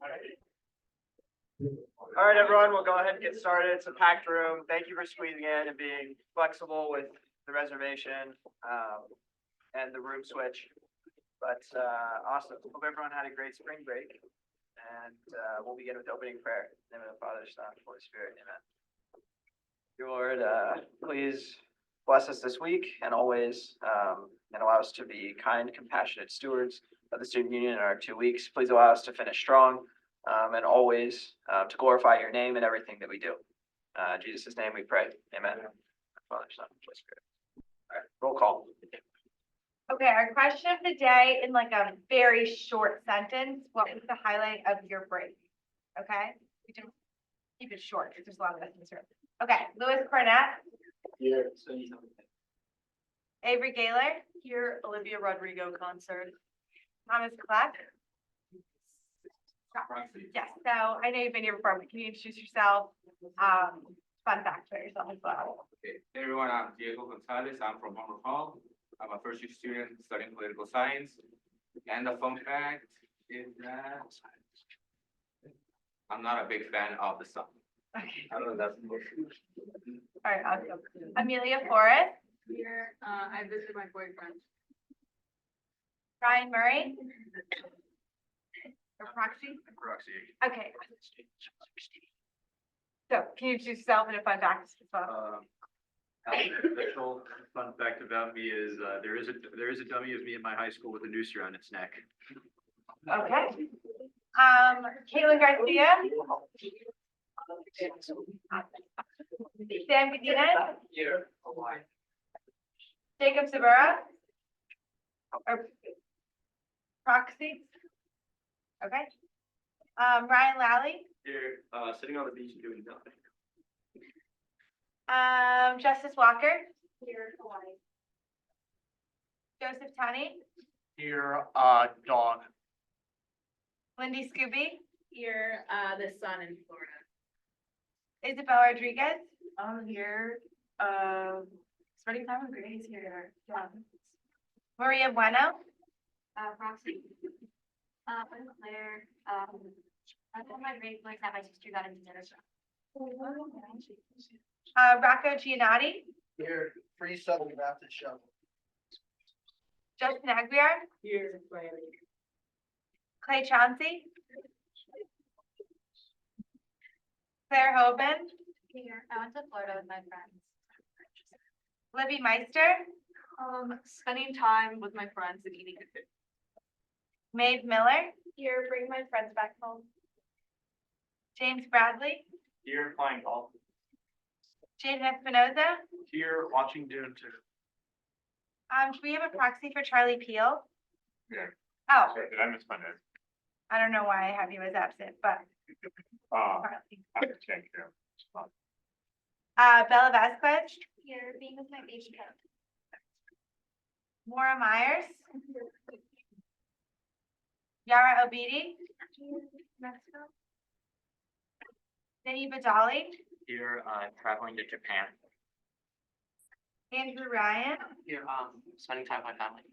All right, everyone, we'll go ahead and get started. It's a packed room. Thank you for squeezing in and being flexible with the reservation, and the room switch. But, awesome. Hope everyone had a great spring break. And, we'll begin with opening prayer. In the name of the Father, Son, and Holy Spirit. Amen. Dear Lord, please bless us this week and always, and allow us to be kind, compassionate stewards of the student union in our 2 weeks. Please allow us to finish strong, and always, to glorify your name in everything that we do. In Jesus' name we pray. Amen. Father, Son, and Holy Spirit. All right, roll call. Okay, our question of the day in like a very short sentence, what was the highlight of your break? Okay, we can keep it short because there's a lot of us in this room. Okay, Louis Cornett, Here. Avery Gaylor, Here, Olivia Rodrigo concert. Thomas Kleck. Yes, so I know you've been here before, but can you introduce yourself? Fun fact about yourself as well. Okay, hey everyone, I'm Diego Gonzalez. I'm from Homer Hall. I'm a first year student studying political science. And the fun fact is that I'm not a big fan of the song. Okay, I don't know if that's. all right, awesome. Amelia Forrest, Here, I visited my boyfriend. Ryan Murray. Or Proxy? Roxy. Okay. So can you introduce yourself and a fun fact as well? Official fun fact about me is, there is a dummy of me in my high school with a noose around its neck. Okay. Caitlin Garcia. Sam Medina, Here. Jacob Sabura. Or Proxy. Okay. Ryan Lally, Here, sitting on the beach and doing nothing. Justice Walker, Here, Hawaii. Joseph Tunney, Here, dog. Lindy Scooby, Here, the sun in Florida. Isabel Rodriguez, I'm here, spending time with Grace here. Yeah. Maria Bueno, Proxy. I'm Claire, I thought my break like that my sister got into dinner. Rocco Giannotti, Here, free Southern Baptist show. Justin Aguiar, Here, Riley. Clay Chauncey, Claire Hoban, Here, I went to Florida with my friends. Libby Meister, Spending time with my friends and eating good food. Maeve Miller, Here, bring my friends back home. James Bradley, Here, playing golf. Jaden Espinoza. Here, watching Dune 2. Do we have a proxy for Charlie Peel? Yeah. Oh, Sorry, did I miss my name? I don't know why I have you as absent, but. Charlie. I can change you. Bella Vasquez, Here, being with my baby coat. Maura Myers, Yara Obidi, Mexico. Vinny Badali, Here, traveling to Japan. Andrew Ryan, Here, spending time with my family.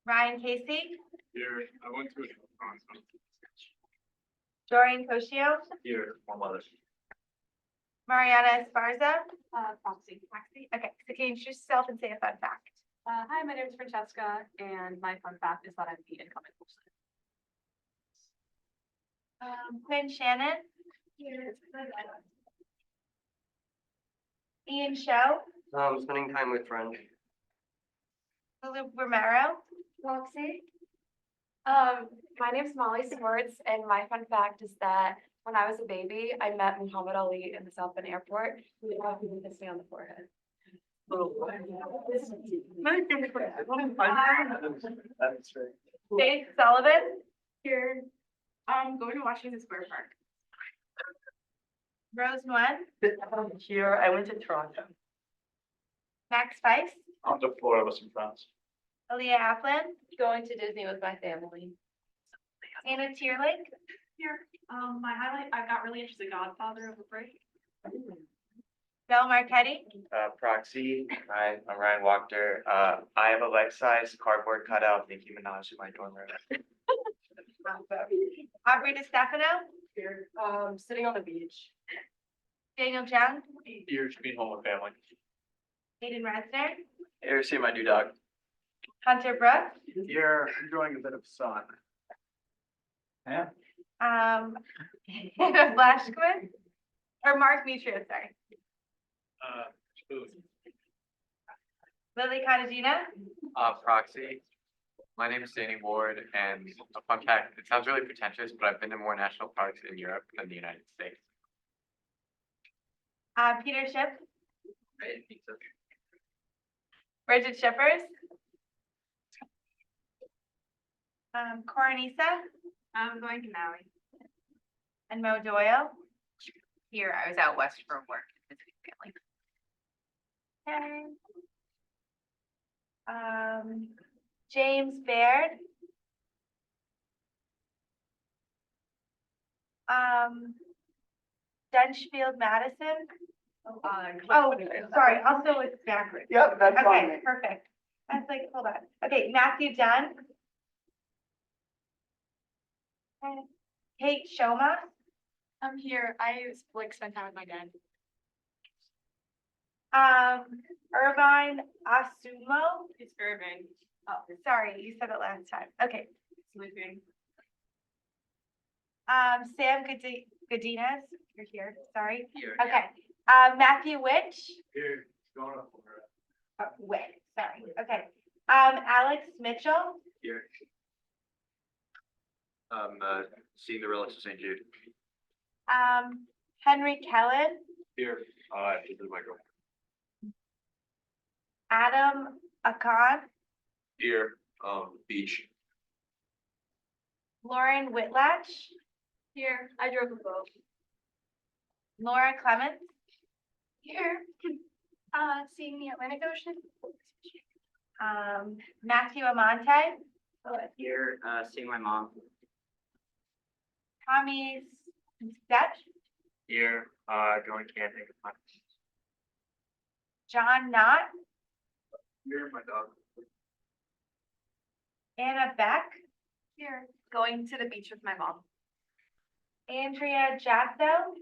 Ryan Casey, Here, I went to a concert. Dorian Coshio, Here, my mother. Mariana Esparza. Proxy. Proxy. Okay, so can you introduce yourself and say a fun fact? Hi, my name is Francesca, and my fun fact is that I'm the incoming person. Quinn Shannon, Ian Show, Spending time with friends. Lulu Romero, Roxy. My name's Molly Swartz, and my fun fact is that when I was a baby, I met Muhammad Ali in the South Bend airport. He kissed me on the forehead. That's right. Faith Sullivan, Here, going to Washington Square Park. Rose Nguyen, Here, I went to Toronto. Max Weiss, On to Florida with some friends. Aaliyah Applin, Going to Disney with my family. Anna Tierlake, Here, my highlight, I got really interested in Godfather over break. Belle Marquetti, Proxy, hi, I'm Ryan Wachter. I have a life-size cardboard cutout of Nicki Minaj in my dorm room. Aubrey Stefano, Here, sitting on the beach. Daniel Jones, Here, should be home with family. Hayden Resner, Here, see my new dog. Hunter Brooks, Here, enjoying a bit of sun. Yeah. Hannah Flashquist, or Mark Mitria, sorry. Lily Cottagina, Proxy. My name is Danny Ward, and a fun fact, it sounds really pretentious, but I've been to more national parks in Europe than the United States. Peter Schiff, Bridget Shippers, Coronisa, I'm going to Maui. and Mo Doyle. Here, I was out west for work, visiting family. Okay. James Baird. Dunshfield Madison. Oh, sorry, also it's backwards. Yep, that's Okay, perfect. I was like, hold on. Okay, Matthew Dunn. Okay, Kate Shoma, I'm here. I spent time with my dad. Irvine Asumo. It's Irving. Oh, sorry, you said it last time. Okay. Sleeping. Sam Godinez, you're here, sorry. Here. Okay, Matthew Witch. Here, going up for Witt, sorry, okay. Alex Mitchell, Here. Seeing the relics of St. Jude. Henry Kellen, Here, this is my girl. Adam Akan, Here, beach. Lauren Whitlatch, Here, I drove a boat. Laura Clements, Here, seeing the Atlantic Ocean. Matthew Amante, Here, seeing my mom. Tommy Stetch, Here, going camping. John Knott, Here, my dog. Anna Beck, Here, going to the beach with my mom. Andrea Jasso,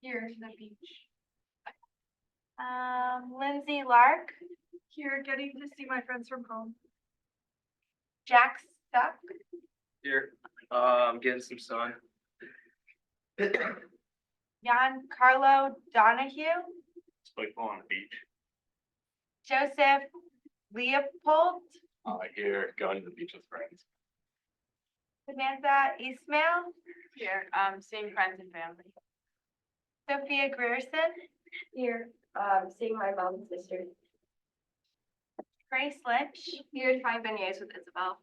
Here to the beach. Lindsay Lark, Here, getting to see my friends from home. Jack Stuck, Here, getting some sun. Giancarlo Donahue, It's like on the beach. Joseph Leopold, Here, going to the beach with friends. Samantha Ismail, Here, seeing friends and family. Sophia Grierson, Here, seeing my mom and sister. Grace Lynch, Here, trying beignets with Isabel.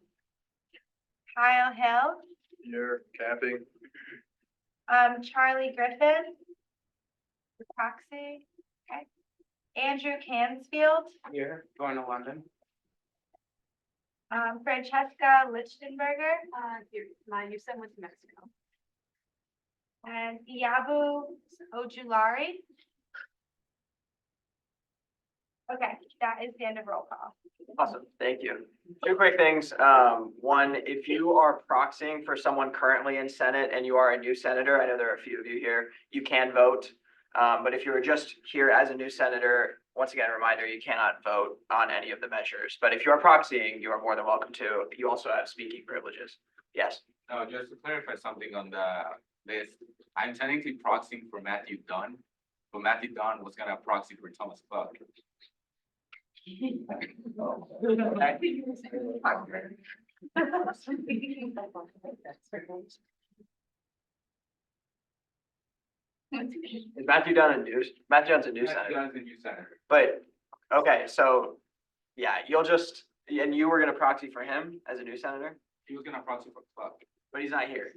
Kyle Hill, Here, camping. Charlie Griffin, the proxy, okay. Andrew Cansfield, Here, going to London. Francesca Lichtenberger, Here, my new son went to Mexico. and Iabu Ojulari. Okay, that is the end of roll call. Awesome, thank you. Two quick things. One, if you are proxying for someone currently in Senate and you are a new senator, I know there are a few of you here, you can vote. But if you are just here as a new senator, once again, a reminder, you cannot vote on any of the measures. But if you are proxying, you are more than welcome to. You also have speaking privileges. Yes. No, just to clarify something on the list, I'm technically proxying for Matthew Dunn, but Matthew Dunn was gonna proxy for Thomas Clark. Is Matthew Dunn a new, Matthew Dunn's a new Matthew senator, Dunn's the new senator. but, okay, so, yeah, you'll just, and you were gonna proxy for him as a new senator, He was gonna proxy for Clark, but he's not here.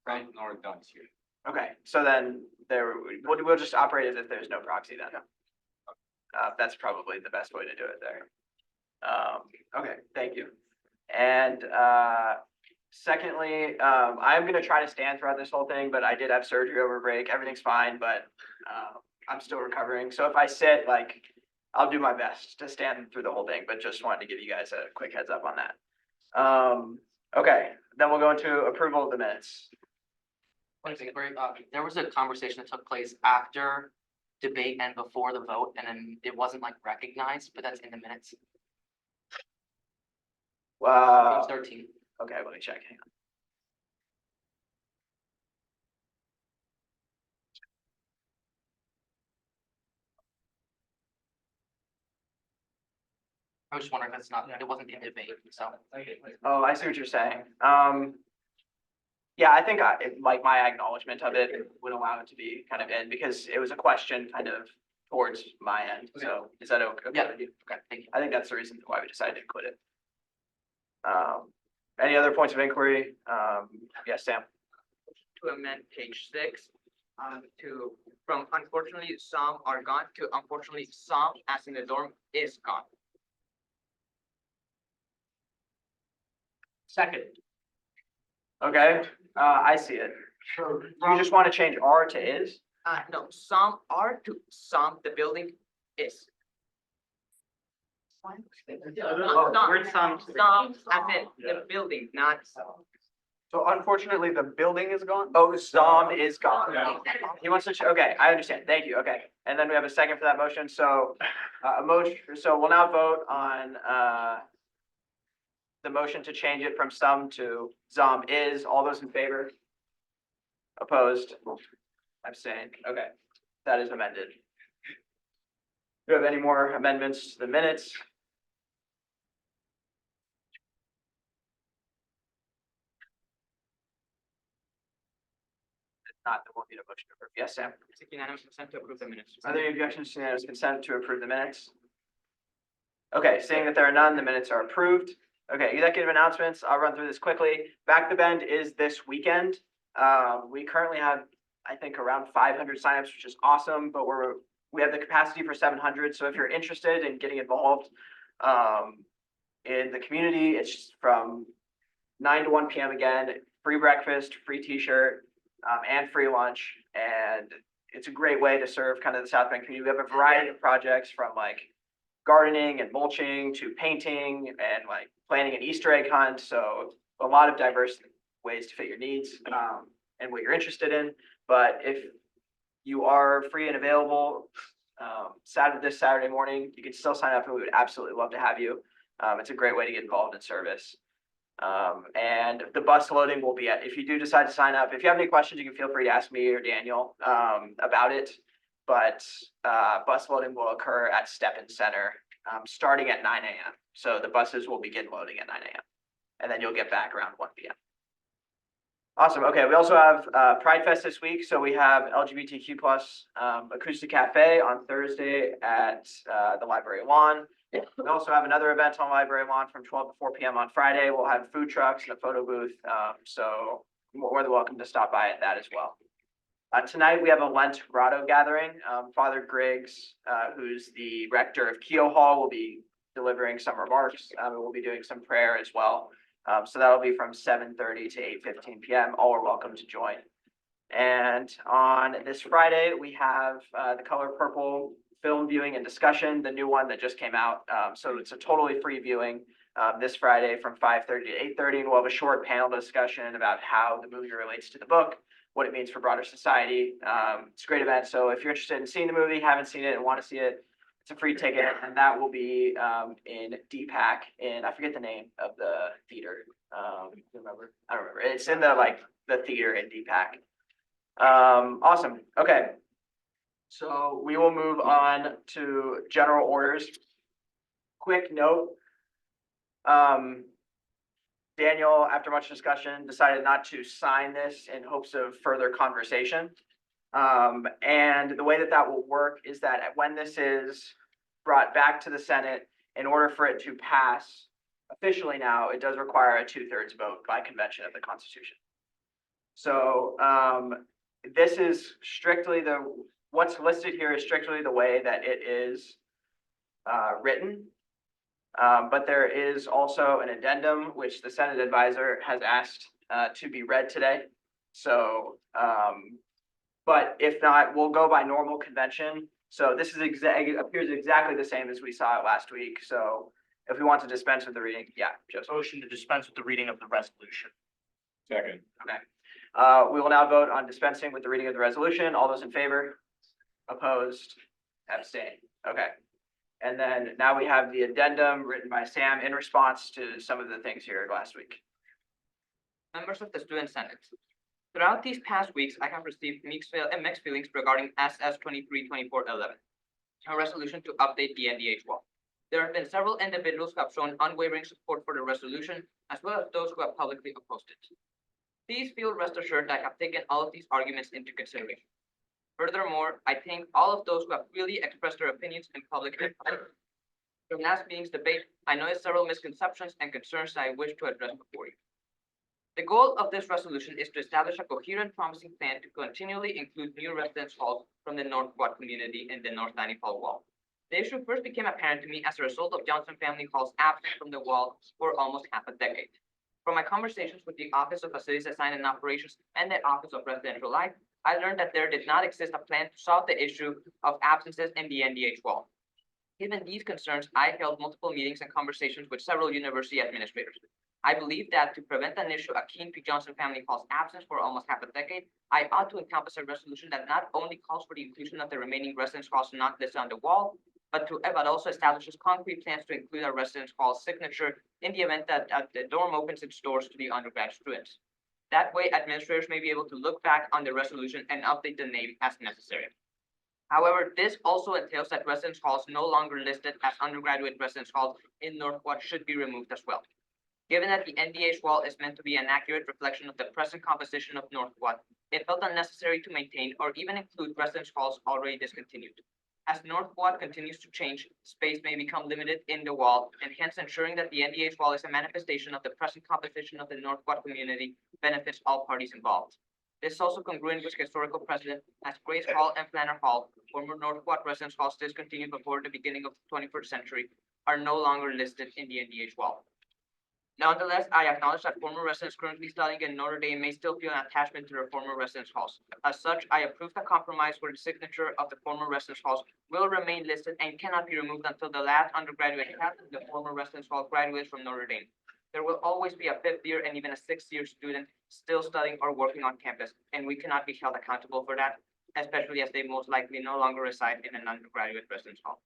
right? Nor Dunn's here. Okay, so then we'll just operate as if there's no proxy then. That's probably the best way to do it there. Okay, thank you. And, secondly, I'm gonna try to stand throughout this whole thing, but I did have surgery over break. Everything's fine, but, I'm still recovering. So if I sit, like, I'll do my best to stand through the whole thing, but just wanted to give you guys a quick heads up on that. Okay, then we'll go into approval of the minutes. There was a conversation that took place after debate and before the vote, and then it wasn't like recognized, but that's in the minutes. Page 13. Okay, let me check. Hang on. I was just wondering if it's not, it wasn't in debate, so. Oh, I see what you're saying. Yeah, I think like my acknowledgement of it would allow it to be kind of in because it was a question kind of towards my end. So is that okay? Yeah, okay, thank you. I think that's the reason why we decided to include it. Any other points of inquiry? Yes, Sam. To amend page 6, from unfortunately some are gone to unfortunately some as in the dorm is gone. Second. Okay, I see it. You just want to change are to is? No, some are to some, the building is. Where's some? Some, as in the building, not. So unfortunately, the building is gone? Oh, some is gone. He wants to, okay, I understand. Thank you. Okay. And then we have a second for that motion. So, so we'll now vote on, the motion to change it from some to some is. All those in favor? Opposed? Abstained. Okay. That is amended. Do you have any more amendments to the minutes? Not, there won't be a motion to approve. Yes, Sam? Seek unanimous consent to approve the minutes. Are there any objections to unanimous consent to approve the minutes? Okay, seeing that there are none, the minutes are approved. Okay, executive announcements. I'll run through this quickly. Back the Bend is this weekend. We currently have, I think, around 500 signups, which is awesome, but we have the capacity for 700. So if you're interested in getting involved in the community, it's from 9 to 1 p.m. again, free breakfast, free t-shirt, and free lunch. And it's a great way to serve kind of the South Bend community. We have a variety of projects from like gardening and mulching to painting and like planning an Easter egg hunt. So a lot of diverse ways to fit your needs and what you're interested in. But if you are free and available this Saturday morning, you can still sign up and we would absolutely love to have you. It's a great way to get involved in service. And the bus loading will be if you do decide to sign up, if you have any questions, you can feel free to ask me or Daniel about it. But bus loading will occur at Steppen Center starting at 9 a.m. So the buses will begin loading at 9 a.m. and then you'll get back around 1 p.m. Awesome. Okay, we also have Pride Fest this week. So we have LGBTQ plus Acoustic Cafe on Thursday at the Library Lawn. We also have another event on Library Lawn from 12 to 4 p.m. on Friday. We'll have food trucks and a photo booth. So you're more than welcome to stop by at that as well. Tonight we have a Lent Grotto gathering. Father Griggs, who's the rector of Keogh Hall, will be delivering some remarks. We'll be doing some prayer as well. So that'll be from 7:30 to 8:15 p.m. All are welcome to join. And on this Friday, we have the Color Purple film viewing and discussion, the new one that just came out. So it's a totally free viewing this Friday from 5:30 to 8:30. And we'll have a short panel discussion about how the movie relates to the book, what it means for broader society. It's a great event. So if you're interested in seeing the movie, haven't seen it and want to see it, it's a free ticket, and that will be in DPAC in, I forget the name of the theater. You remember? I don't remember. It's in the theater in DPAC. Awesome. Okay. So we will move on to general orders. Quick note. Daniel, after much discussion, decided not to sign this in hopes of further conversation. And the way that will work is that when this is brought back to the Senate, in order for it to pass officially now, it does require a 2/3 vote by convention of the Constitution. So this is strictly what's listed here is strictly the way that it is written. But there is also an addendum, which the Senate advisor has asked to be read today. So, but if not, we'll go by normal convention. So this is appears exactly the same as we saw it last week. So if we want to dispense with the reading, yeah, just Motion to dispense with the reading of the resolution. Second. Okay. We will now vote on dispensing with the reading of the resolution. All those in favor? Opposed? Abstained. Okay. And then now we have the addendum written by Sam in response to some of the things here last week. Members of the Student Senate. Throughout these past weeks, I have received mixed feelings regarding SS 232411, a resolution to update the NDH wall. There have been several individuals who have shown unwavering support for the resolution, as well as those who have publicly opposed it. Please feel rest assured that I have taken all of these arguments into consideration. Furthermore, I thank all of those who have freely expressed their opinions in public and private. From last meeting's debate, I noticed several misconceptions and concerns that I wish to address before you. The goal of this resolution is to establish a coherent, promising plan to continually include new residence halls from the North Quad community in the North Dining Hall wall. The issue first became apparent to me as a result of Johnson Family Hall's absence from the wall for almost half a decade. From my conversations with the Office of Facilities Design and Operations and the Office of Residential Life, I learned that there did not exist a plan to solve the issue of absences in the NDH wall. Given these concerns, I held multiple meetings and conversations with several university administrators. I believe that to prevent an issue akin to Johnson Family Hall's absence for almost half a decade, I ought to encompass a resolution that not only calls for the inclusion of the remaining residence halls not listed on the wall, but also establishes concrete plans to include a residence hall signature in the event that the dorm opens its doors to the undergrad students. That way, administrators may be able to look back on the resolution and update the name as necessary. However, this also entails that residence halls no longer listed as undergraduate residence halls in North Quad should be removed as well. Given that the NDH wall is meant to be an accurate reflection of the present composition of North Quad, it felt unnecessary to maintain or even include residence halls already discontinued. As North Quad continues to change, space may become limited in the wall, and hence ensuring that the NDH wall is a manifestation of the present composition of the North Quad community benefits all parties involved. This is also congruent with historical precedent, as Grace Hall and Planner Hall, former North Quad residence halls discontinued before the beginning of the 21st century, are no longer listed in the NDH wall. Nonetheless, I acknowledge that former residents currently studying in Notre Dame may still feel an attachment to their former residence halls. As such, I approve the compromise where the signature of the former residence halls will remain listed and cannot be removed until the last undergraduate captain of the former residence hall graduates from Notre Dame. There will always be a fifth year and even a sixth year student still studying or working on campus, and we cannot be held accountable for that, especially as they most likely no longer reside in an undergraduate residence hall.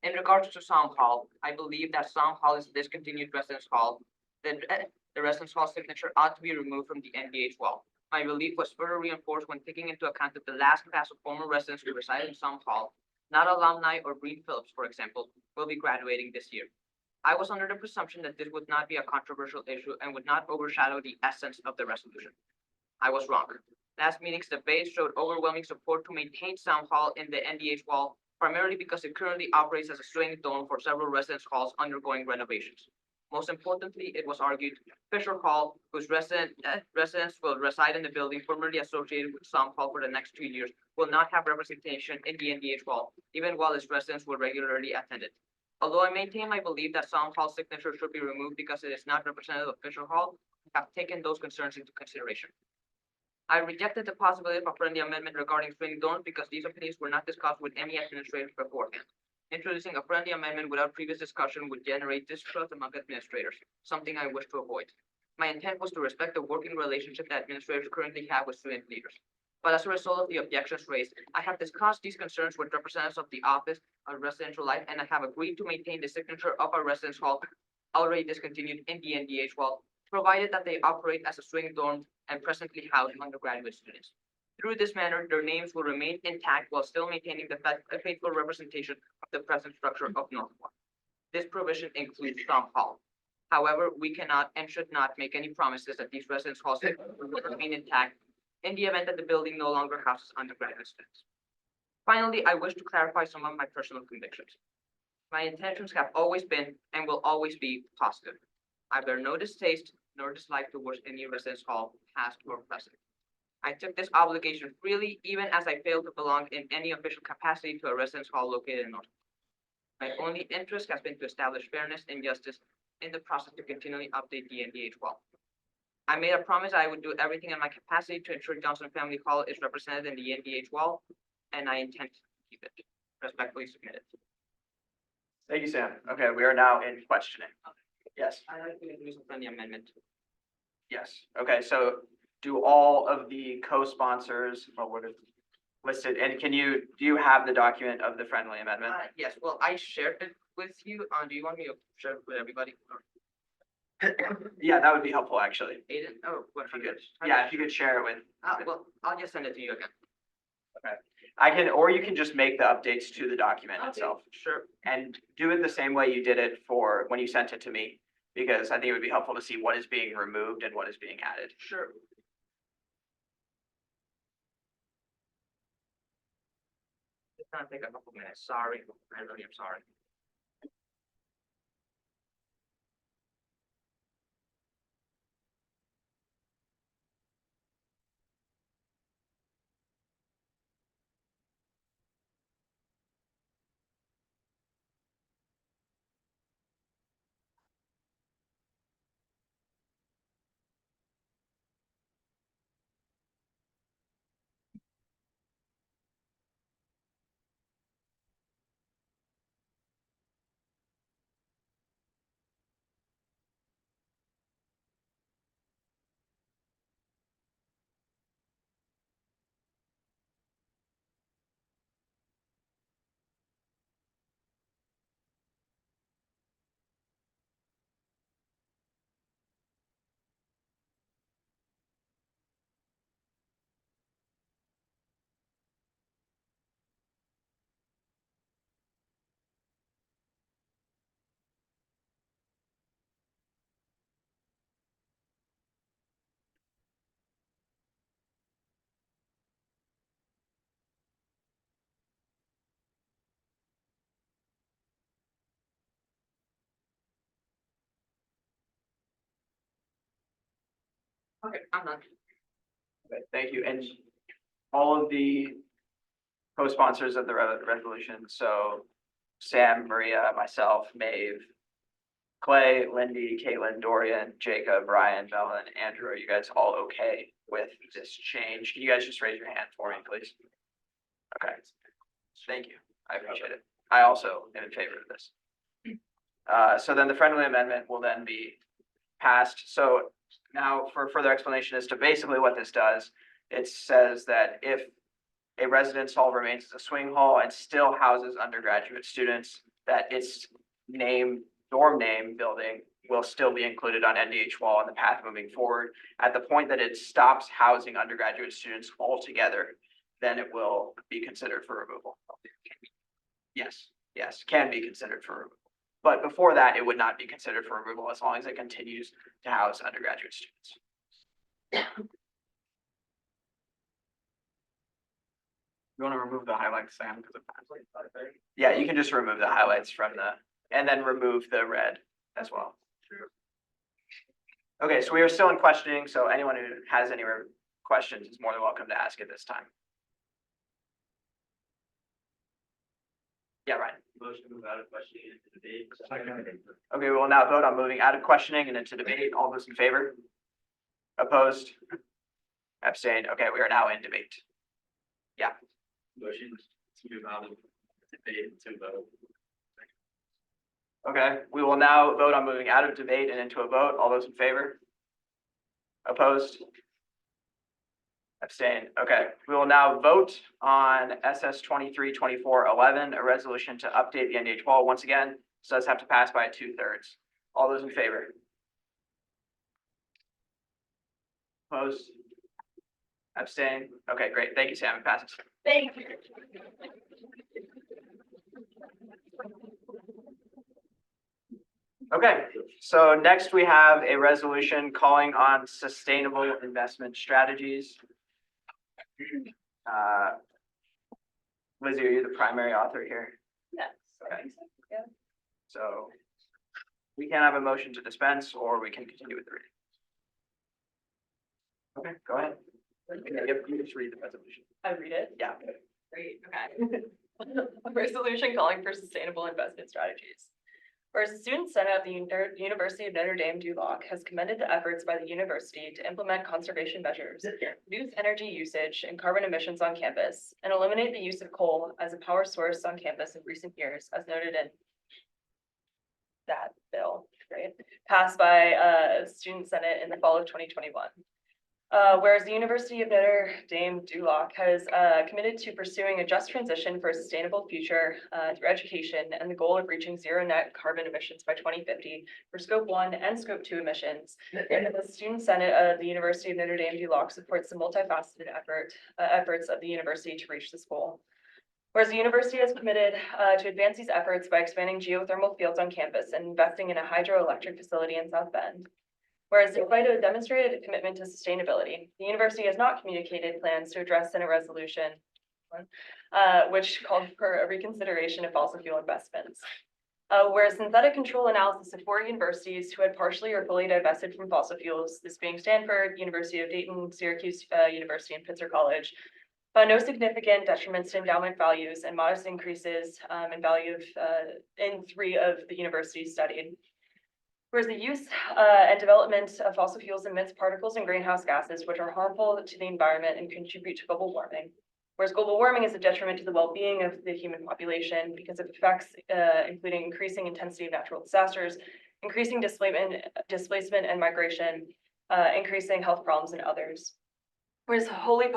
In regards to Psalm Hall, I believe that Psalm Hall is a discontinued residence hall. The residence hall signature ought to be removed from the NDH wall. My belief was further reinforced when taking into account that the last class of former residents who reside in Psalm Hall, not alumni or Breed Phillips, for example, will be graduating this year. I was under the presumption that this would not be a controversial issue and would not overshadow the essence of the resolution. I was wrong. Last meeting's debate showed overwhelming support to maintain Psalm Hall in the NDH wall, primarily because it currently operates as a swing dorm for several residence halls undergoing renovations. Most importantly, it was argued Fisher Hall, whose residents will reside in the building formerly associated with Psalm Hall for the next 2 years, will not have representation in the NDH wall, even while its residents will regularly attend it. Although I maintain my belief that Psalm Hall's signature should be removed because it is not representative of Fisher Hall, I have taken those concerns into consideration. I rejected the possibility of a friendly amendment regarding swing dorms because these opinions were not discussed with any administrators beforehand. Introducing a friendly amendment without previous discussion would generate distrust among administrators, something I wish to avoid. My intent was to respect the working relationship that administrators currently have with student leaders. But as a result of the objections raised, I have discussed these concerns with representatives of the Office of Residential Life, and I have agreed to maintain the signature of our residence hall already discontinued in the NDH wall, provided that they operate as a swing dorm and presently house undergraduate students. Through this manner, their names will remain intact while still maintaining the faithful representation of the present structure of North Quad. This provision includes Psalm Hall. However, we cannot and should not make any promises that these residence halls will remain intact in the event that the building no longer houses undergraduate students. Finally, I wish to clarify some of my personal convictions. My intentions have always been and will always be positive. I bear no distaste nor dislike towards any residence hall, past or present. I took this obligation freely, even as I failed to belong in any official capacity to a residence hall located in North. My only interest has been to establish fairness and justice in the process to continually update the NDH wall. I made a promise I would do everything in my capacity to ensure Johnson Family Hall is represented in the NDH wall, and I intend to keep it. Respectfully submitted. Thank you, Sam. Okay, we are now in questioning. Yes. I'd like to introduce a friendly amendment. Yes, okay, so do all of the co-sponsors, what is listed, and do you have the document of the friendly amendment? Yes, well, I shared it with you. Do you want me to share it with everybody? Yeah, that would be helpful, actually. Aiden, oh, what If you could, yeah, if you could share it with, Well, I'll just send it to you again. or you can just make the updates to the document itself. Sure. And do it the same way you did it for when you sent it to me, because I think it would be helpful to see what is being removed and what is being added. Sure. It's gonna take a couple minutes. Sorry, I really am sorry. Okay, I'm done. Okay, thank you, and all of the co-sponsors of the resolution, so Sam, Maria, myself, Maeve, Clay, Lindy, Caitlin, Dorian, Jacob, Ryan, Bella, and Andrew, are you guys all okay with this change? Can you guys just raise your hand for me, please? Okay, thank you, I appreciate it. I also am in favor of this. So then the friendly amendment will then be passed. So now for further explanation as to basically what this does, it says that if a residence hall remains as a swing hall and still houses undergraduate students, that its dorm name building will still be included on NDH wall in the path moving forward. At the point that it stops housing undergraduate students altogether, then it will be considered for removal. Yes, can be considered for removal. But before that, it would not be considered for removal as long as it continues to house undergraduate students. You want to remove the highlights, Sam? Because it yeah, you can just remove the highlights from and then remove the red as well. Okay, so we are still in questioning, so anyone who has any questions is more than welcome to ask at this time. Yeah, Ryan. Motion to move out of questioning into debate. Second. Okay, we will now vote on moving out of questioning and into debate. All those in favor? Opposed? Abstained? Okay, we are now in debate. Yeah. Motion to move out of debate to vote. Okay, we will now vote on moving out of debate and into a vote. All those in favor? Opposed? Abstained. Okay, we will now vote on SS 23-24-11, a resolution to update the NDH wall. Once again, this does have to pass by 2/3. All those in favor? Opposed? Abstained. Okay, great. Thank you, Sam. It passes. Thank you. Okay, so next we have a resolution calling on sustainable investment strategies. Lizzie, are you the primary author here? Yes. Okay. Yeah. So we can have a motion to dispense, or we can continue with the reading. Okay, go ahead. You just read the resolution. I read it. Yeah. Great, okay. A resolution calling for sustainable investment strategies. Whereas the Student Senate of the University of Notre Dame Duloc has commended the efforts by the university to implement conservation measures, reduce energy usage and carbon emissions on campus, and eliminate the use of coal as a power source on campus in recent years, as noted in that bill. great, passed by Student Senate in the fall of 2021. Whereas the University of Notre Dame Duloc has committed to pursuing a just transition for a sustainable future through education and the goal of reaching zero net carbon emissions by 2050 for Scope 1 and Scope 2 emissions. And the Student Senate of the University of Notre Dame Duloc supports the multifaceted efforts of the university to reach this goal. Whereas the university has committed to advance these efforts by expanding geothermal fields on campus and investing in a hydroelectric facility in South Bend. Whereas despite a demonstrated commitment to sustainability, the university has not communicated plans to address Senate Resolution which called for a reconsideration of fossil fuel investments. Whereas synthetic control analysis of 4 universities who had partially or fully divested from fossil fuels, this being Stanford, University of Dayton, Syracuse University, and Pitzer College, found no significant detriments to endowment values and modest increases in value in 3 of the universities studied. Whereas the use and development of fossil fuels emits particles and greenhouse gases, which are harmful to the environment and contribute to global warming. Whereas global warming is a detriment to the well-being of the human population because of effects including increasing intensity of natural disasters, increasing displacement and migration, increasing health problems, and others. Whereas Holy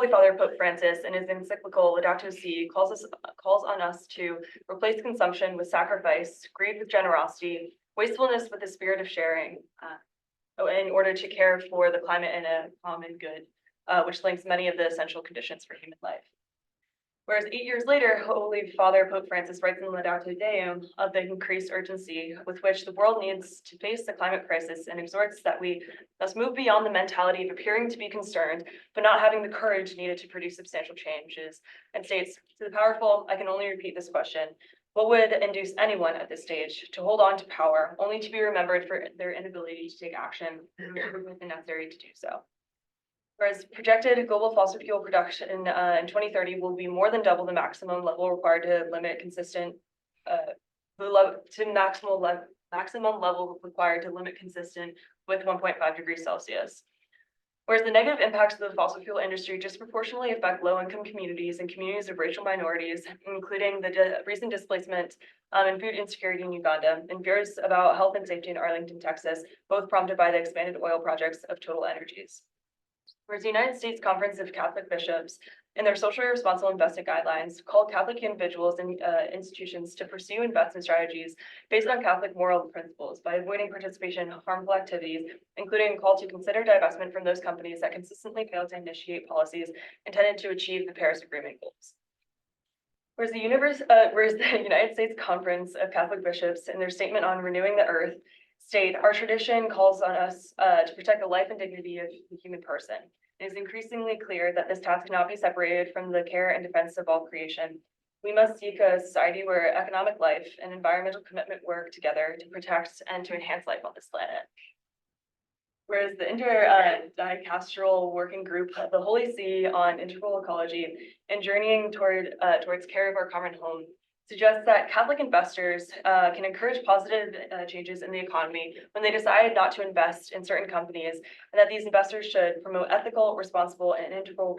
Father Pope Francis, in his encyclical Laudato Si, calls on us to replace consumption with sacrifice, greed with generosity, wastefulness with the spirit of sharing, in order to care for the climate and a common good, which links many of the essential conditions for human life. Whereas 8 years later, Holy Father Pope Francis writes in Laudato Deum of the increased urgency with which the world needs to face the climate crisis and exhorts that we must move beyond the mentality of appearing to be concerned, but not having the courage needed to produce substantial changes, and states, to the powerful, I can only repeat this question: what would induce anyone at this stage to hold on to power, only to be remembered for their inability to take action necessary to do so? Whereas projected global fossil fuel production in 2030 will be more than double the maximum level required to limit maximum level required to limit consistent with 1.5 degrees Celsius. Whereas the negative impacts of the fossil fuel industry disproportionately affect low-income communities and communities of racial minorities, including the recent displacement and food insecurity in Uganda, and fears about health and safety in Arlington, Texas, both prompted by the expanded oil projects of Total Energies. Whereas the United States Conference of Catholic Bishops, in their socially responsible investment guidelines, called Catholic individuals and institutions to pursue investment strategies based on Catholic moral principles by avoiding participation in harmful activities, including a call to consider divestment from those companies that consistently fail to initiate policies intended to achieve the Paris Agreement goals. Whereas the United States Conference of Catholic Bishops, in their statement on renewing the earth, state, our tradition calls on us to protect the life and dignity of the human person. It is increasingly clear that this task cannot be separated from the care and defense of all creation. We must seek a society where economic life and environmental commitment work together to protect and to enhance life on this planet. Whereas the Interdicasteral Working Group of the Holy See on Integral Ecology and Journeying towards Care of Our Common Home suggests that Catholic investors can encourage positive changes in the economy when they decide not to invest in certain companies, and that these investors should promote ethical, responsible, and integral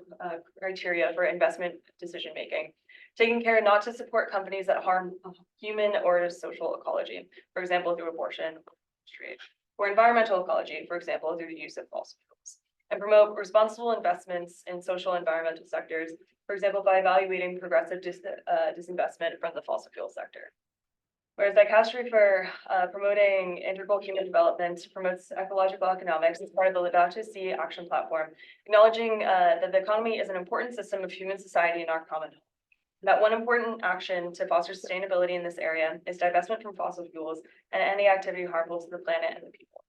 criteria for investment decision-making, taking care not to support companies that harm human or social ecology, for example, through abortion, or environmental ecology, for example, through the use of fossil fuels, and promote responsible investments in social and environmental sectors, for example, by evaluating progressive disinvestment from the fossil fuel sector. Whereas Dicastery for promoting integral human development promotes ecological economics as part of the Laudato Si action platform, acknowledging that the economy is an important system of human society in our common home. That one important action to foster sustainability in this area is divestment from fossil fuels and any activity harmful to the planet and the people.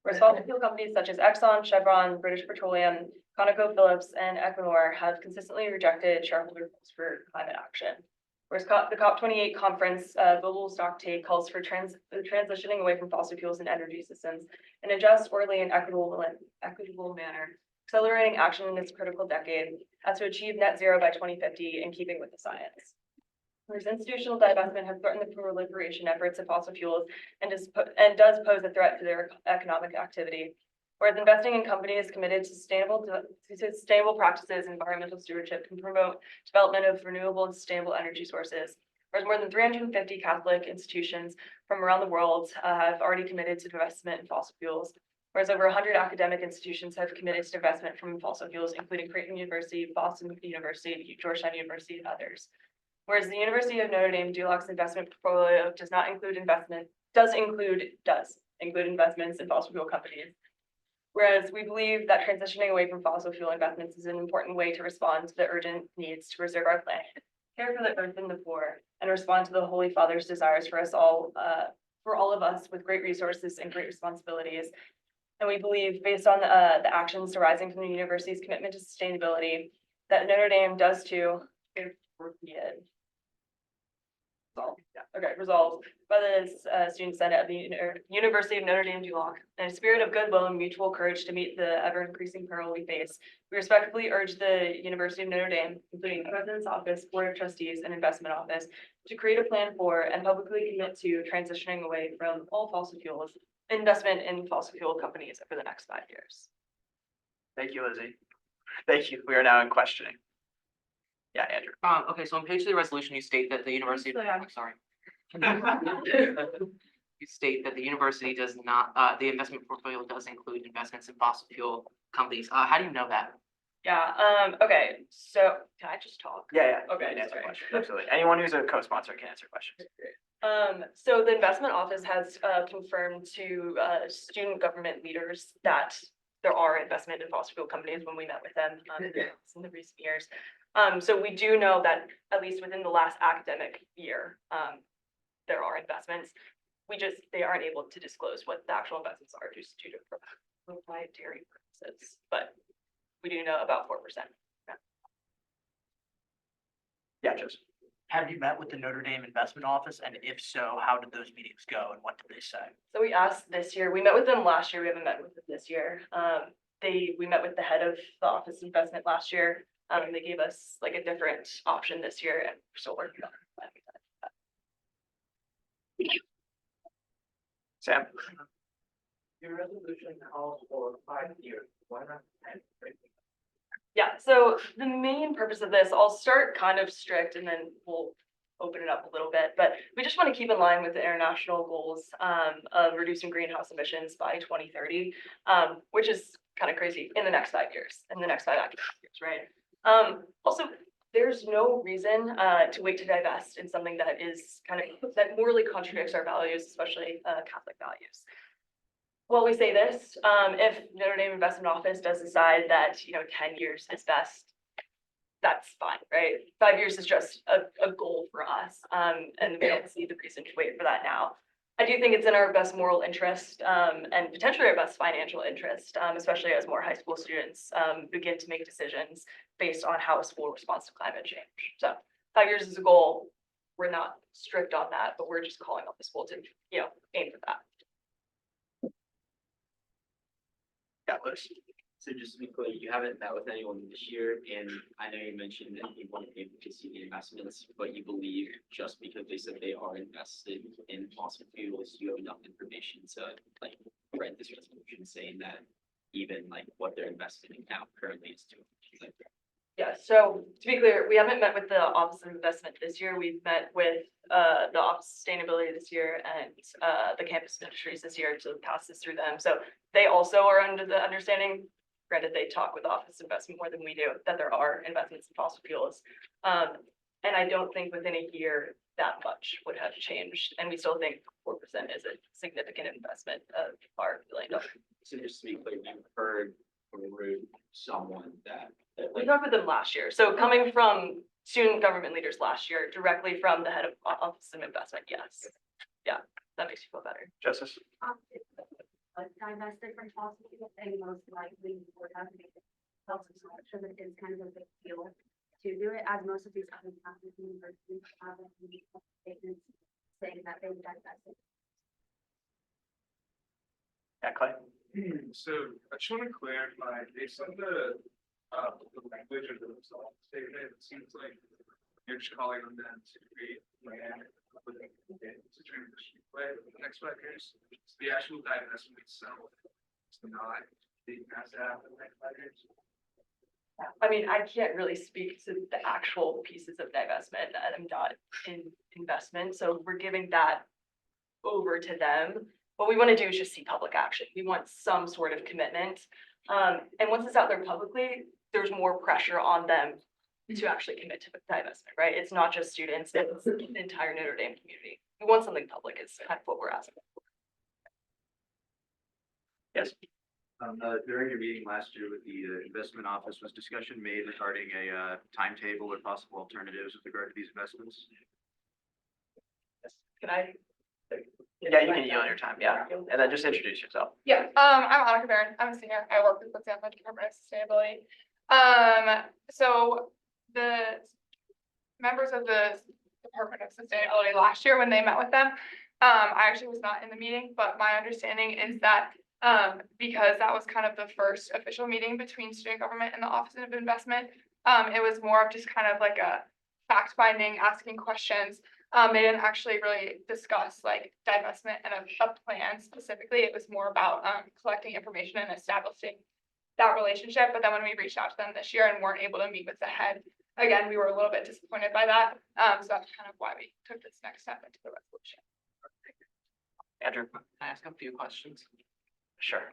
Whereas fossil fuel companies such as Exxon, Chevron, British Petroleum, ConocoPhillips, and Equinor have consistently rejected shareholder goals for climate action. Whereas the COP28 conference, Global Stocktake, calls for transitioning away from fossil fuels and energy systems in a just, orderly, and equitable manner, accelerating action in this critical decade as to achieve net zero by 2050 in keeping with the science. Whereas institutional divestment has threatened the proliferation efforts of fossil fuels and does pose a threat to their economic activity. Whereas investing in companies committed to sustainable practices and environmental stewardship can promote development of renewable and sustainable energy sources, Whereas more than 350 Catholic institutions from around the world have already committed to divestment in fossil fuels. Whereas over 100 academic institutions have committed to divestment from fossil fuels, including Creighton University, Boston University, Georgetown University, and others. Whereas the University of Notre Dame Duloc's investment portfolio does include investments in fossil fuel companies. Whereas we believe that transitioning away from fossil fuel investments is an important way to respond to the urgent needs to preserve our planet, care for the earth and the poor, and respond to the Holy Father's desires for us all, for all of us with great resources and great responsibilities. And we believe, based on the actions arising from the university's commitment to sustainability, that Notre Dame does too, if repeated. Resolved by the Student Senate of the University of Notre Dame Duloc, in a spirit of goodwill and mutual courage to meet the ever-increasing peril we face, we respectfully urge the University of Notre Dame, including the President's Office, Board of Trustees, and Investment Office, to create a plan for and publicly commit to transitioning away from all fossil fuels, investment in fossil fuel companies over the next 5 years. Thank you, Lizzie. Thank you. We are now in questioning. Yeah, Andrew. Okay, so on page 2 of the resolution, you state that the university, I'm sorry. You state that the university does not, the investment portfolio does include investments in fossil fuel companies. How do you know that? Yeah, okay, so can I just talk? Yeah. Okay, You can answer sorry. questions. Absolutely. Anyone who's a co-sponsor can answer questions. So the investment office has confirmed to student government leaders that there are investment in fossil fuel companies when we met with them in the recent years. So we do know that at least within the last academic year, there are investments. They aren't able to disclose what the actual investments are just due to proprietary purposes, but we do know about 4%. Yeah, Joseph. Have you met with the Notre Dame Investment Office? And if so, how did those meetings go and what did they say? So we asked this year, we met with them last year, we haven't met with them this year. We met with the head of the Office of Investment last year. They gave us like a different option this year and we're still working on it. Sam? Your resolution calls for 5 years. Why not 10? Yeah, so the main purpose of this, I'll start kind of strict and then we'll open it up a little bit, but we just want to keep in line with the international goals of reducing greenhouse emissions by 2030, which is kind of crazy in the next 5 years, in the next 5 academic years, right? Also, there's no reason to wait to divest in something that is that morally contradicts our values, especially Catholic values. Well, we say this, if Notre Dame Investment Office does decide that, 10 years is best, that's fine, right? 5 years is just a goal for us, and we don't see the reason to wait for that now. I do think it's in our best moral interest, and potentially our best financial interest, especially as more high school students begin to make decisions based on how a school responds to climate change. So 5 years is a goal. We're not strict on that, but we're just calling on the school to, aim for that. Yeah, Liz. So just to be clear, you haven't met with anyone this year, and I know you mentioned that you want to be able to see the investments, but you believe just because they said they are invested in fossil fuels, you have enough information to write this resolution saying that even what they're investing in now currently is too much. Yeah, so to be clear, we haven't met with the Office of Investment this year. We've met with the Office of Sustainability this year and the campus ministries this year to pass this through them. So they also are under the understanding, granted they talk with Office of Investment more than we do, that there are investments in fossil fuels. And I don't think within a year that much would have changed. And we still think 4% is a significant investment of our $1 billion. So just to be clear, you've heard from someone that We talked with them last year. So coming from student government leaders last year, directly from the head of Office of Investment, yes. Yeah, that makes you feel better. Justice? Divested from fossil fuels and most likely would have made it fossil fuels, so that it's kind of a big deal to do it, as most of these other Catholic universities have statements saying that they would divest it. Yeah, Clay? So I just want to clarify, based on the language of the result statement, it seems like you're just calling on them to create land to transition away for the next 5 years. So the actual divestment itself is not being passed out in the next 5 years. I mean, I can't really speak to the actual pieces of divestment, and I'm not in investment, so we're giving that over to them. What we want to do is just see public action. We want some sort of commitment. And once it's out there publicly, there's more pressure on them to actually commit to the divestment, right? It's not just students, it's the entire Notre Dame community. We want something public is kind of what we're asking. Yes. During your meeting last year with the investment office, was discussion made regarding a timetable or possible alternatives with regard to these investments? Can I? Yeah, you can yield your time, yeah, and then just introduce yourself. Yeah, I'm Annika Barron. I'm a senior. I work with the Department of Sustainability. So the members of the Department of Sustainability last year, when they met with them, I actually was not in the meeting, but my understanding is that because that was kind of the first official meeting between student government and the Office of Investment, it was more of just kind of like a fact finding, asking questions. They didn't actually really discuss like divestment and a plan specifically. It was more about collecting information and establishing that relationship. But then when we reached out to them this year and weren't able to meet with the head, again, we were a little bit disappointed by that. So that's kind of why we took this next step into the resolution. Andrew? Can I ask a few questions? Sure.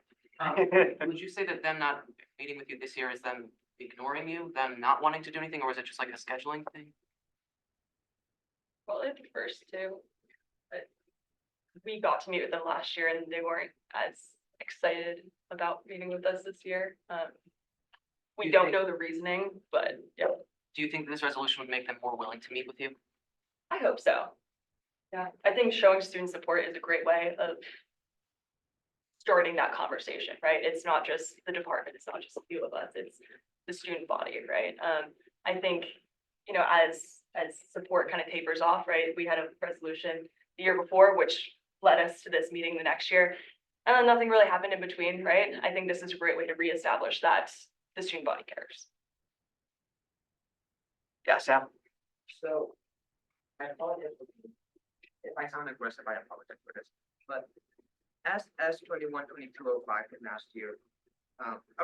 Would you say that them not meeting with you this year is them ignoring you, them not wanting to do anything, or is it just like a scheduling thing? Well, at first too. But we got to meet with them last year and they weren't as excited about meeting with us this year. We You don't think- know the reasoning, but yeah, Do you think this resolution would make them more willing to meet with you? I hope so. Yeah, I think showing student support is a great way of starting that conversation, right? It's not just the department, it's not just a few of us, it's the student body, right? I think, you know, as support kind of tapers off, right? We had a resolution the year before, which led us to this meeting the next year. And nothing really happened in between, right? I think this is a great way to reestablish that the student body cares. Yeah, Sam? So, I apologize if I sound aggressive, I apologize for this, but S 21-2205 last year,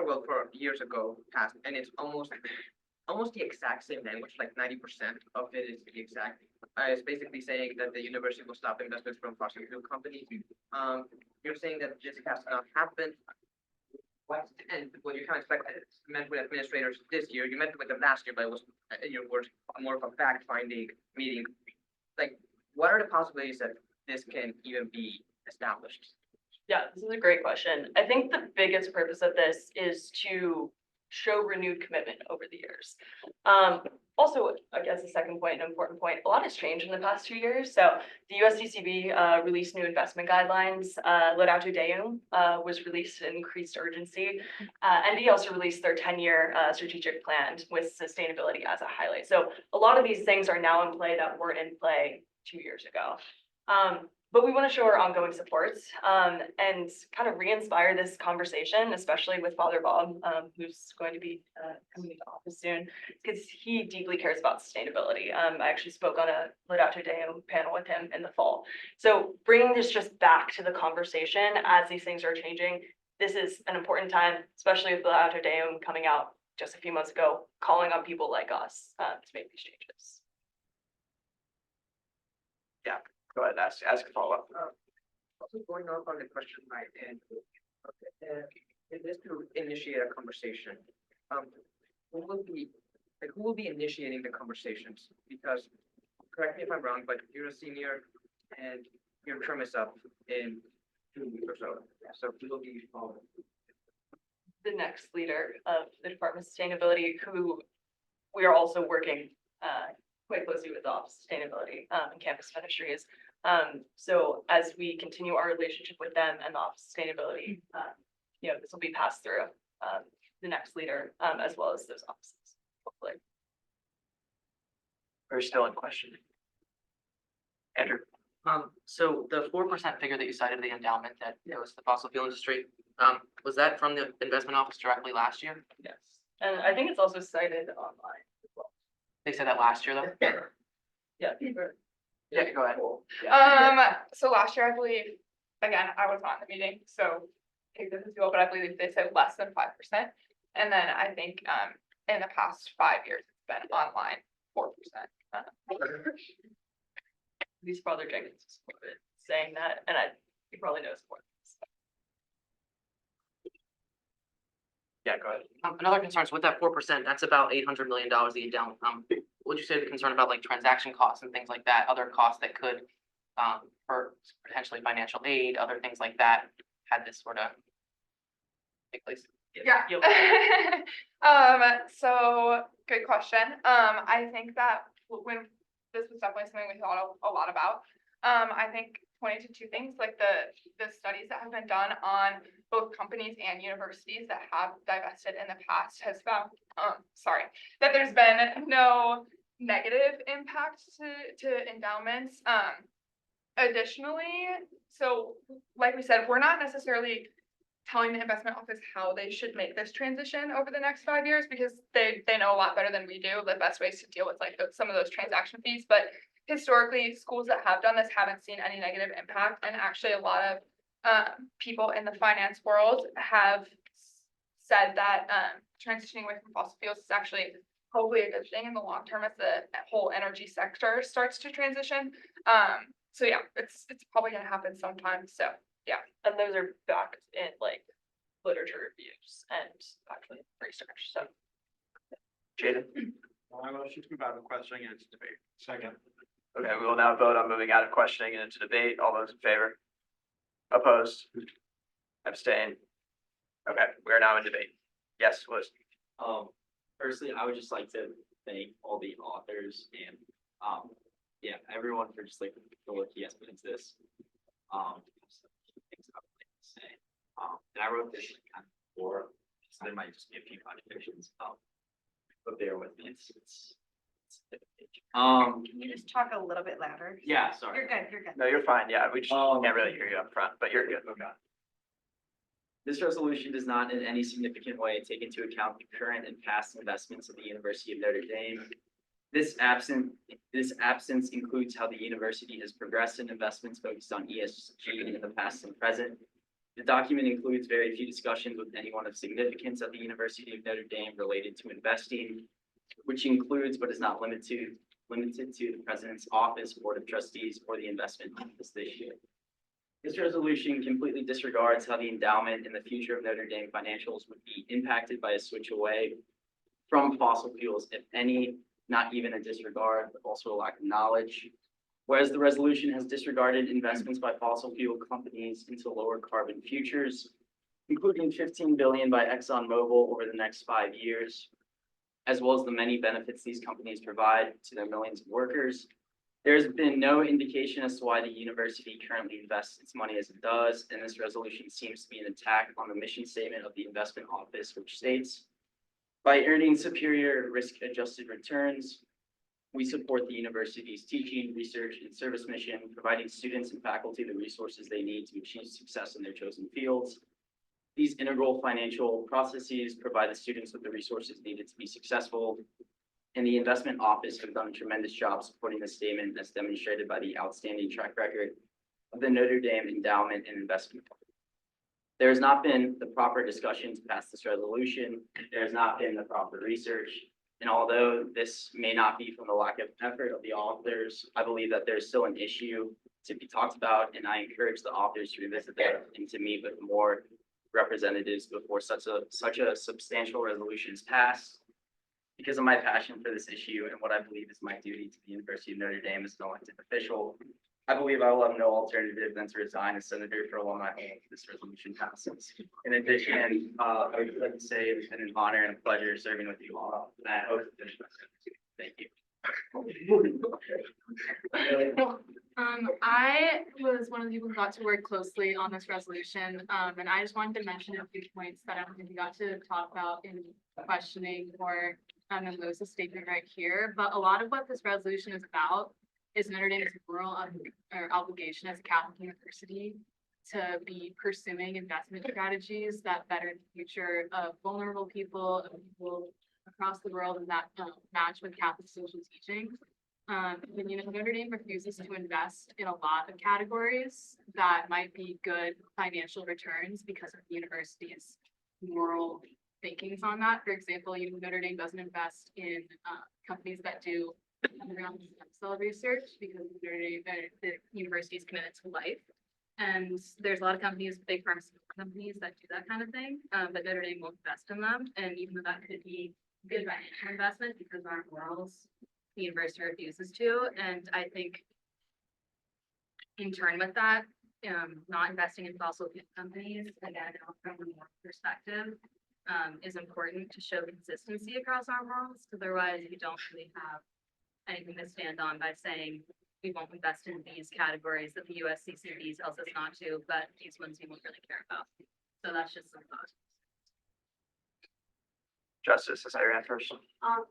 well, for years ago passed, and it's almost the exact same language, like 90% of it is the exact. It's basically saying that the university will stop investments from fossil fuel companies. You're saying that this has not happened. And what you kind of met with administrators this year, you met with them last year, but it was, in your words, more of a fact-finding meeting. Like, what are the possibilities that this can even be established? Yeah, this is a great question. I think the biggest purpose of this is to show renewed commitment over the years. Also, I guess the second point, an important point, a lot has changed in the past 2 years. So the USDCB released new investment guidelines. Laudato Deum was released in increased urgency. ND also released their 10-year strategic plan with sustainability as a highlight. So a lot of these things are now in play that weren't in play 2 years ago. But we want to show our ongoing supports and kind of re-inspire this conversation, especially with Father Bob, who's going to be coming into office soon, because he deeply cares about sustainability. I actually spoke on a Laudato Deum panel with him in the fall. So bringing this just back to the conversation as these things are changing, this is an important time, especially with Laudato Deum coming out just a few months ago, calling on people like us to make these changes. Yeah, go ahead, ask a follow-up. Also going on the question by Andrew, it is to initiate a conversation. Who will be initiating the conversations? Because, correct me if I'm wrong, but you're a senior and your term is up in 2 weeks or so. So who will be following? The next leader of the Department of Sustainability, who we are also working quite closely with the Office of Sustainability and Campus Ministries. So as we continue our relationship with them and the Office of Sustainability, you know, this will be passed through the next leader as well as those offices, hopefully. Are you still in question? Andrew? So the 4% figure that you cited, the endowment that goes to the fossil fuel industry, was that from the investment office directly last year? Yes. And I think it's also cited online as well. They said that last year though? Yeah. Yeah, go ahead. So last year, I believe, again, I was not in the meeting, so take this as well, but I believe they said less than 5%. And then I think, in the past 5 years, it's been online 4%. These Father Jenkins is quoted saying that, and he probably knows more. Yeah, go ahead. Another concern is with that 4%, that's about $800 million the endowment. Would you say the concern about like transaction costs and things like that, other costs that could, for potentially financial aid, other things like that, had this sort of take place? Yeah. So good question. I think that when this was definitely something we thought a lot about. I think pointing to two things, like the studies that have been done on both companies and universities that have divested in the past has found, that there's been no negative impact to endowments. Additionally, so like we said, we're not necessarily telling the investment office how they should make this transition over the next 5 years, because they know a lot better than we do the best ways to deal with like some of those transaction fees. But historically, schools that have done this haven't seen any negative impact, and actually a lot of people in the finance world have said that transitioning away from fossil fuels is actually hopefully a good thing in the long term as the whole energy sector starts to transition. So yeah, it's probably gonna happen sometime. So yeah. And those are backed in like literature reviews and actually research, so. Jaden? I motion to move out of questioning and into debate. Second. Okay, we will now vote on moving out of questioning and into debate. All those in favor? Opposed? Abstain? Okay, we are now in debate. Yes, Liz? Firstly, I would just like to thank all the authors and, yeah, everyone for just like the work he has put into this. Things I would like to say. And I wrote this kind of before, so there might just be a few contradictions, but bear with me, it's Can you just talk a little bit louder? yeah, sorry. You're good, you're good. No, you're fine. Yeah, we just can't really hear you up front, but you're good. Okay. This resolution does not in any significant way take into account the current and past investments of the University of Notre Dame. This absence includes how the university has progressed in investments focused on ESG in the past and present. The document includes very few discussions with anyone of significance at the University of Notre Dame related to investing, which includes but is not limited to the President's Office, Board of Trustees, or the Investment Office this year. This resolution completely disregards how the endowment and the future of Notre Dame financials would be impacted by a switch away from fossil fuels, if any, not even a disregard, but also a lack of knowledge. Whereas the resolution has disregarded investments by fossil fuel companies into lower carbon futures, including $15 billion by ExxonMobil over the next 5 years, as well as the many benefits these companies provide to their millions of workers. There's been no indication as to why the university currently invests its money as it does, and this resolution seems to be an attack on the mission statement of the investment office, which states, by earning superior risk-adjusted returns, we support the university's teaching, research, and service mission, providing students and faculty the resources they need to achieve success in their chosen fields. These integral financial processes provide the students with the resources needed to be successful, and the investment office has done a tremendous job supporting this statement, as demonstrated by the outstanding track record of the Notre Dame Endowment and Investment Fund. There has not been the proper discussion to pass this resolution. There has not been the proper research. And although this may not be from the lack of effort of the authors, I believe that there's still an issue to be talked about, and I encourage the authors to revisit that and to meet with more representatives before such a substantial resolution is passed. Because of my passion for this issue and what I believe is my duty to the University of Notre Dame as an elected official, I believe I will have no alternative than to resign as senator for a long time if this resolution passes. In addition, I would like to say it's been an honor and a pleasure serving with you all, and I hope to finish my service. Thank you. I was one of the people who got to work closely on this resolution, and I just wanted to mention a few points that I don't think we got to talk about in questioning or in Lewis's statement right here. But a lot of what this resolution is about is Notre Dame's moral obligation as a Catholic university to be pursuing investment strategies that better the future of vulnerable people, of people across the world, and that match with Catholic social teaching. Notre Dame refuses to invest in a lot of categories that might be good financial returns because of the university's moral thinkings on that. For example, Notre Dame doesn't invest in companies that do underground stem cell research because Notre Dame, the university is committed to life. And there's a lot of companies, big pharmaceutical companies that do that kind of thing, but Notre Dame won't invest in them. And even though that could be good financial investment because our morals, the university refuses to. And I think in turn with that, not investing in fossil fuel companies, again, from a moral perspective, is important to show consistency across our morals, because otherwise you don't really have anything to stand on by saying we won't invest in these categories that the USCCB tells us not to, but these ones we won't really care about. So that's just some thoughts. Justice, is that your hand first?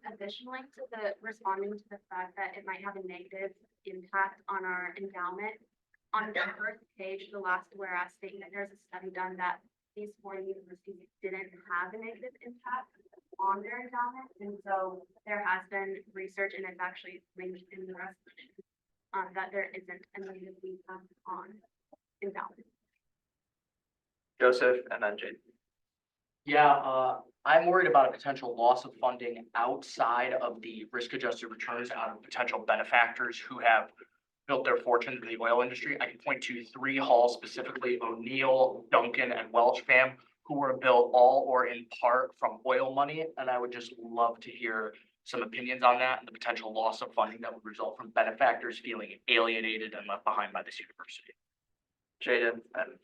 Additionally to the responding to the fact that it might have a negative impact on our endowment. On the first page, the last whereas statement, there's a study done that these four universities didn't have a negative impact on their endowment. And so there has been research, and it's actually linked in the resolution, that there isn't a negative impact on endowment. Joseph and then Jade. Yeah, I'm worried about a potential loss of funding outside of the risk-adjusted returns out of potential benefactors who have built their fortunes in the oil industry. I can point to 3 halls, specifically O'Neill, Duncan, and Welch fam, who were built all or in part from oil money. And I would just love to hear some opinions on that and the potential loss of funding that would result from benefactors feeling alienated and left behind by this university. Jaden, and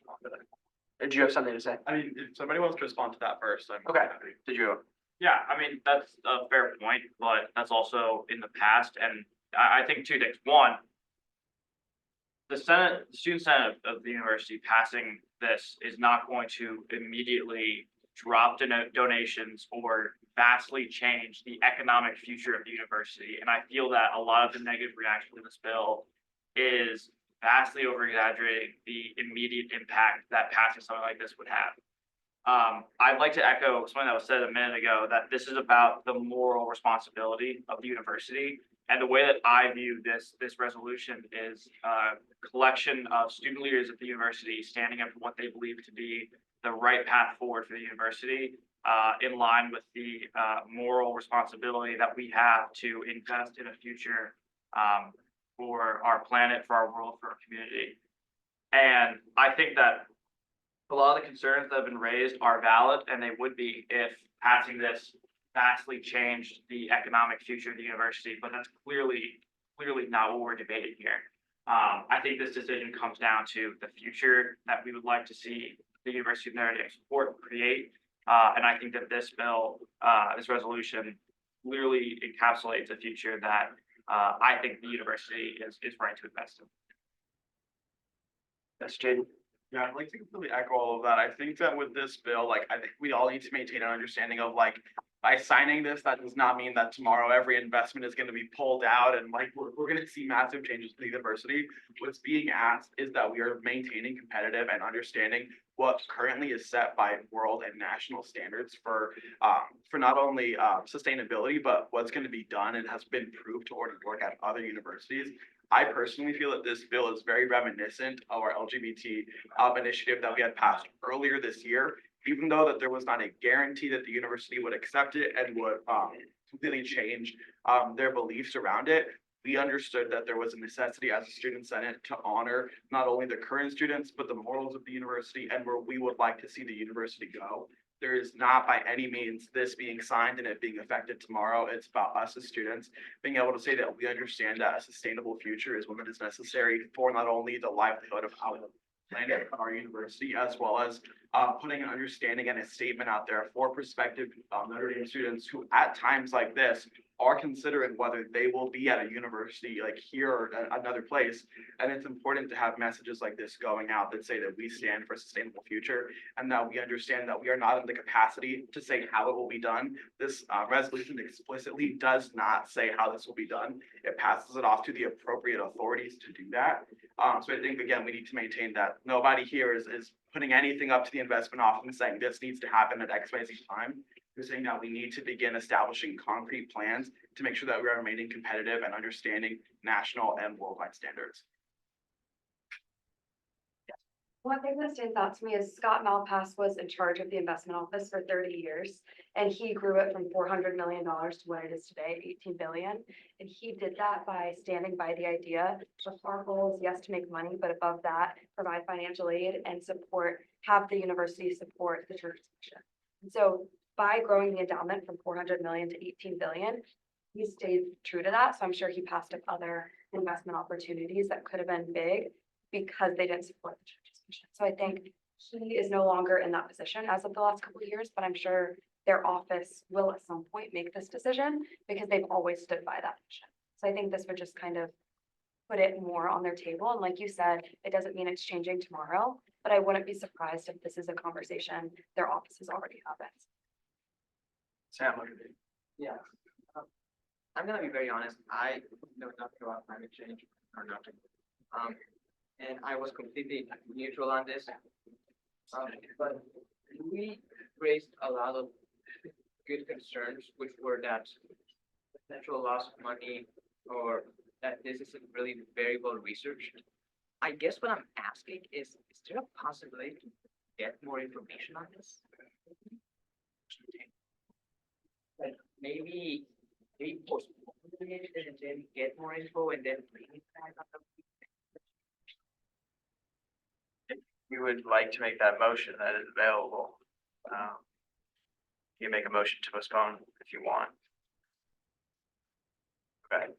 did you have something to say? I mean, if somebody wants to respond to that first, I'm Okay. happy. Did you? Yeah, I mean, that's a fair point, but that's also in the past, and I think 2 things. One, the student senate of the university passing this is not going to immediately drop donations or vastly change the economic future of the university. And I feel that a lot of the negative reaction to this bill is vastly over exaggerating the immediate impact that passing something like this would have. I'd like to echo something that was said a minute ago, that this is about the moral responsibility of the university. And the way that I view this resolution is a collection of student leaders at the university standing up for what they believe to be the right path forward for the university, in line with the moral responsibility that we have to invest in a future for our planet, for our world, for our community. And I think that a lot of the concerns that have been raised are valid, and they would be if passing this vastly changed the economic future of the university, but that's clearly not what we're debating here. I think this decision comes down to the future that we would like to see the University of Notre Dame support create. And I think that this bill, this resolution clearly encapsulates a future that I think the university is right to invest in. Yes, Jaden. Yeah, I'd like to completely echo all of that. I think that with this bill, like, I think we all need to maintain an understanding of, like, by signing this, that does not mean that tomorrow every investment is going to be pulled out and like we're going to see massive changes to the university. What's being asked is that we are maintaining competitive and understanding what currently is set by world and national standards for not only sustainability, but what's going to be done and has been proved to work at other universities. I personally feel that this bill is very reminiscent of our LGBT initiative that we had passed earlier this year, even though that there was not a guarantee that the university would accept it and would completely change their beliefs around it. We understood that there was a necessity as a student senate to honor not only the current students, but the morals of the university and where we would like to see the university go. There is not by any means this being signed and it being effective tomorrow. It's about us as students being able to say that we understand that a sustainable future is one that is necessary for not only the livelihood of our planet, our university, as well as putting an understanding and a statement out there for prospective Notre Dame students who at times like this are considering whether they will be at a university like here or another place. And it's important to have messages like this going out that say that we stand for a sustainable future and that we understand that we are not in the capacity to say how it will be done. This resolution explicitly does not say how this will be done. It passes it off to the appropriate authorities to do that. So I think, again, we need to maintain that nobody here is putting anything up to the investment office and saying this needs to happen at XYZ time. We're saying that we need to begin establishing concrete plans to make sure that we are remaining competitive and understanding national and worldwide standards. One thing that stands out to me is Scott Malpass was in charge of the investment office for 30 years. And he grew it from $400 million to what it is today, 18 billion. And he did that by standing by the idea of our goals, yes, to make money, but above that, provide financial aid and support, have the university support the church's mission. And so by growing the endowment from 400 million to 18 billion, he stayed true to that. So I'm sure he passed up other investment opportunities that could have been big because they didn't support the church's mission. So I think he is no longer in that position as of the last couple of years, but I'm sure their office will at some point make this decision because they've always stood by that mission. So I think this would just kind of put it more on their table. And like you said, it doesn't mean it's changing tomorrow, but I wouldn't be surprised if this is a conversation their office is already having. Sam, what do you think? Yeah. I'm gonna be very honest, I know nothing about climate change or nothing. And I was completely neutral on this. But we raised a lot of good concerns, which were that potential loss of money or that this isn't really very well researched. I guess what I'm asking is there a possibility to get more information on this? Like maybe postpone it and then get more info and then bring it back on the. We would like to make that motion that is available. You can make a motion to postpone if you want. Okay.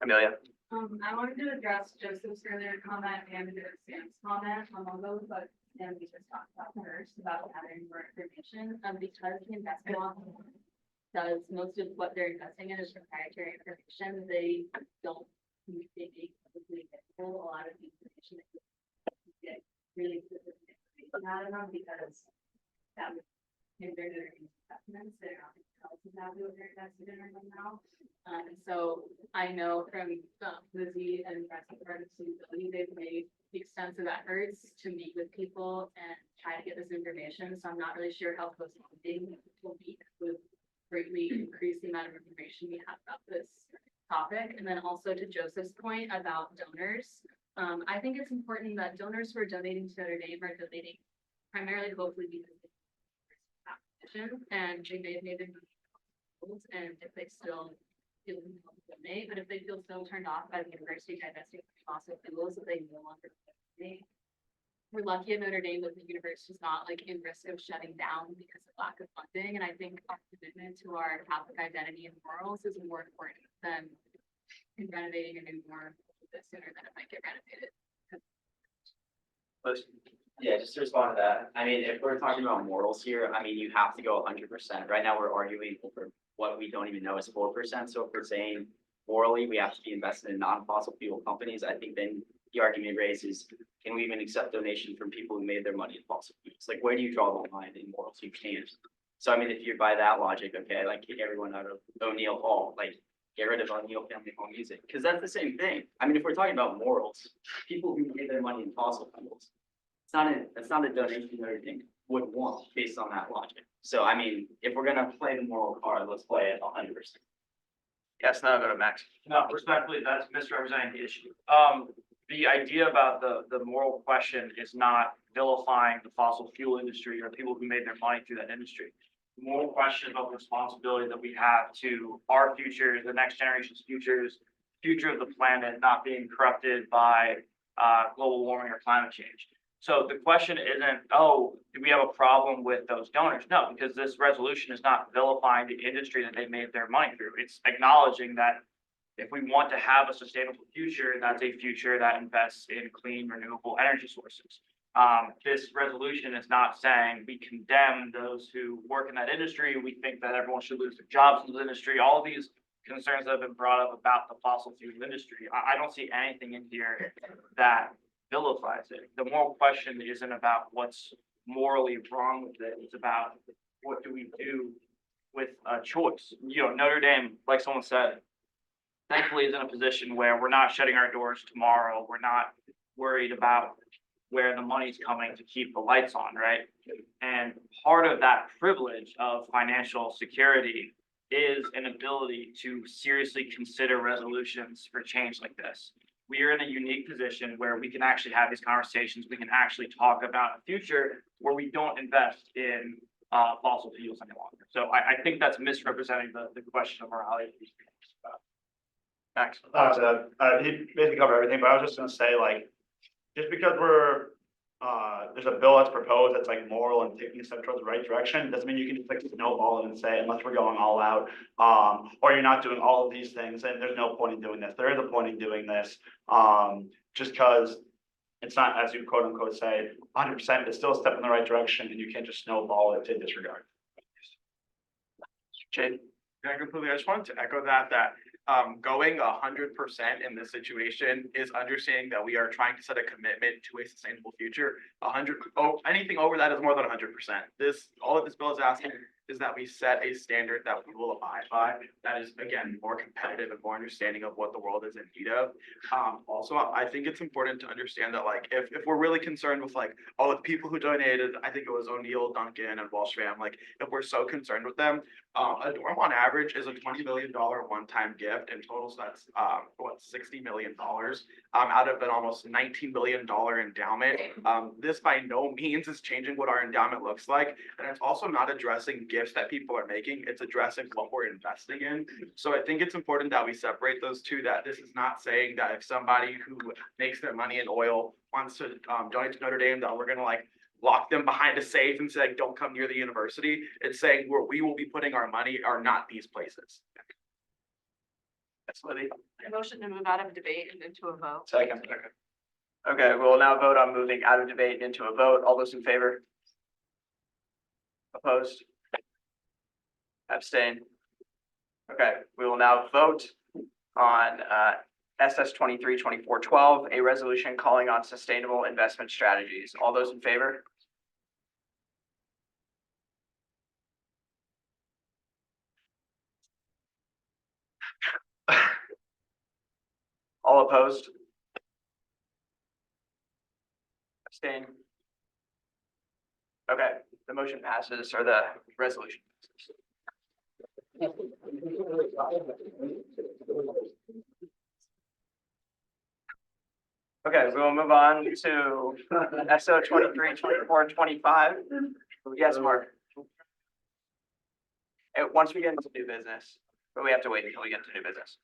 Amelia? I wanted to address Joseph's earlier comment and Sam's comment on all those, but then we just talked about first about having more information, because the investment office does most of what they're investing in is proprietary information. They don't make publicly available a lot of the information that you get really specific information out of them because that would hinder their investments. They're not able to value what they're invested in right now. And so I know from Lizzie and Investment Suitability, they've made extensive efforts to meet with people and try to get this information. So I'm not really sure how close funding will be with greatly increase the amount of information we have about this topic. And then also to Joseph's point about donors, I think it's important that donors who are donating to Notre Dame are donating primarily, hopefully, because they and they've made their goals, and if they still feel compelled to donate, but if they feel so turned off by the university divesting from fossil fuels that they no longer donate. We're lucky at Notre Dame that the university is not like in risk of shutting down because of lack of funding. And I think our commitment to our Catholic identity and morals is more important than renovating a new more sooner than it might get renovated. Yeah, just to respond to that, I mean, if we're talking about morals here, I mean, you have to go 100%. Right now, we're arguing over what we don't even know is 4%. So if we're saying morally, we have to be invested in non-fossil fuel companies, I think then the argument raises, can we even accept donation from people who made their money in fossil fuels? Like, where do you draw the line in morals? You can't. So I mean, if you're by that logic, okay, like kick everyone out of O'Neill Hall, like get rid of O'Neill Family Home Music, because that's the same thing. I mean, if we're talking about morals, people who made their money in fossil fuels, it's not a donation Notre Dame would want based on that logic. So I mean, if we're gonna play the moral card, let's play it 100%. Yes, now go to Max. No, respectfully, that's misrepresenting the issue. The idea about the moral question is not vilifying the fossil fuel industry or people who made their money through that industry. The moral question is about the responsibility that we have to our future, the next generation's futures, future of the planet not being corrupted by global warming or climate change. So the question isn't, oh, do we have a problem with those donors? No, because this resolution is not vilifying the industry that they made their money through. It's acknowledging that if we want to have a sustainable future, that's a future that invests in clean, renewable energy sources. This resolution is not saying we condemn those who work in that industry. We think that everyone should lose their jobs in this industry. All of these concerns that have been brought up about the fossil fuel industry, I don't see anything in here that vilifies it. The moral question isn't about what's morally wrong with it. It's about what do we do with a choice. You know, Notre Dame, like someone said, thankfully is in a position where we're not shutting our doors tomorrow. We're not worried about where the money's coming to keep the lights on, right? And part of that privilege of financial security is an ability to seriously consider resolutions for change like this. we are in a unique position where we can actually have these conversations. We can actually talk about a future where we don't invest in fossil fuels any longer. So I think that's misrepresenting the question of morality. Max. He basically covered everything, but I was just gonna say, like, just because there's a bill that's proposed that's like moral and taking a step towards the right direction, doesn't mean you can just like snowball it and say, unless we're going all out, or you're not doing all of these things, and there's no point in doing this. There is a point in doing this, just because it's not, as you quote unquote say, 100%, it's still a step in the right direction, and you can't just snowball it to disregard. Jade? Yeah, completely. I just wanted to echo that going 100% in this situation is understanding that we are trying to set a commitment to a sustainable future. Anything over that is more than 100%. All that this bill is asking is that we set a standard that we will abide by. That is, again, more competitive and more understanding of what the world is in need of. Also, I think it's important to understand that, like, if we're really concerned with, like, the people who donated, I think it was O'Neill, Duncan, and Walsh fam, like, if we're so concerned with them, a dorm on average is a $20 million one-time gift in total. So that's $60 million out of an almost $19 billion endowment. This by no means is changing what our endowment looks like, and it's also not addressing gifts that people are making. It's addressing what we're investing in. So I think it's important that we separate those two. That this is not saying that if somebody who makes their money in oil wants to donate to Notre Dame, that we're gonna like lock them behind a safe and say, don't come near the university. It's saying where we will be putting our money are not these places. That's Libby. Motion to move out of debate and into a vote. Second. Okay, we'll now vote on moving out of debate and into a vote. All those in favor? Opposed? Abstain? Okay, we will now vote on SS 23-2412, a resolution calling on sustainable investment strategies. All those in favor? All opposed? Abstain? Okay, the motion passes, or the resolution passes. Okay, we will move on to SO 23-2425. Yes, Mark. Once we get into new business, but we have to wait until we get to new business.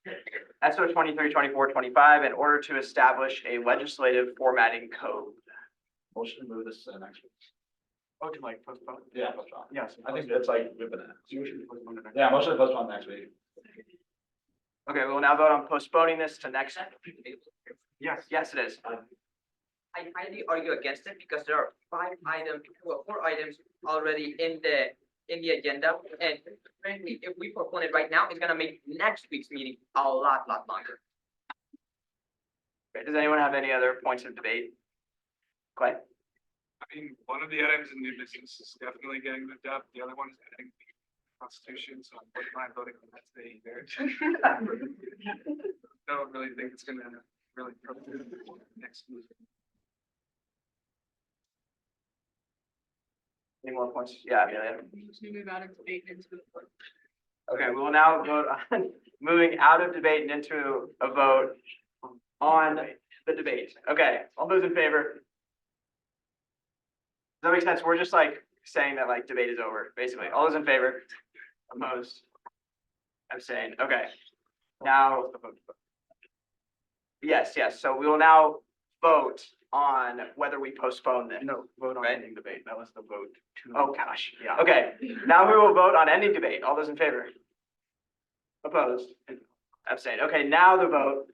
SO 23-2425, in order to establish a legislative formatting code. Motion to move this to the next week. Oh, to like postpone? Yeah, postpone. Yes. I think it's like, we've been, yeah, motion to postpone next week. Okay, we will now vote on postponing this to next. Yes, yes, it is. I highly argue against it because there are 4 items already in the agenda. And frankly, if we postpone it right now, it's gonna make next week's meeting a lot longer. Okay, does anyone have any other points of debate? Clay? I mean, one of the items in new business is definitely getting moved up. The other one is adding the Constitution, so I'm not voting on that today either. Don't really think it's gonna really next week. Any more points? Yeah, Amelia. To move out of debate and into a vote. Okay, we will now vote on moving out of debate and into a vote on the debate. Okay, all those in favor? Does that make sense? We're just like saying that like debate is over, basically. All those in favor? Opposed? Abstained? Okay. Now. Yes, so we will now vote on whether we postpone this. No, vote on ending debate. That was the vote. Oh, gosh. Yeah. Okay, now we will vote on ending debate. All those in favor? Opposed? Abstained. Okay, now the vote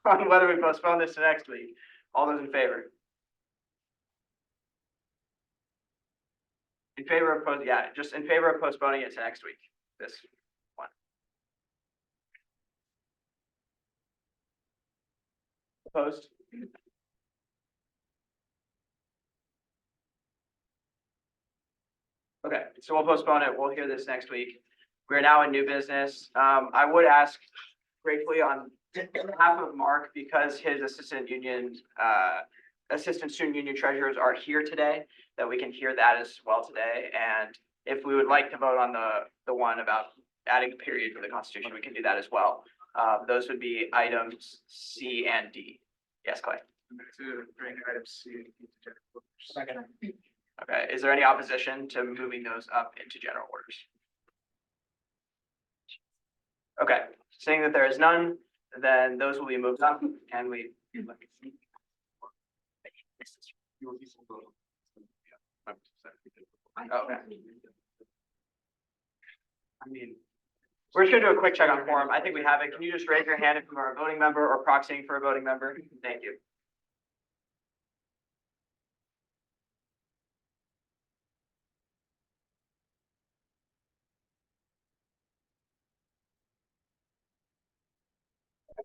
on whether we postpone this to next week. All those in favor? In favor of just in favor of postponing it to next week, this one. Opposed? Okay, so we'll postpone it. We'll hear this next week. We're now in new business. I would ask gratefully on behalf of Mark, because his assistant student union treasurers are here today, that we can hear that as well today. And if we would like to vote on the one about adding a period for the Constitution, we can do that as well. Those would be items C and D. Yes, Clay. To bring item C into general orders. Second. Okay, is there any opposition to moving those up into general orders? Okay, seeing that there is none, then those will be moved up and we. Okay. I mean, we're just gonna do a quick check on quorum. I think we have it. Can you just raise your hand if you are a voting member or proxying for a voting member? Thank you.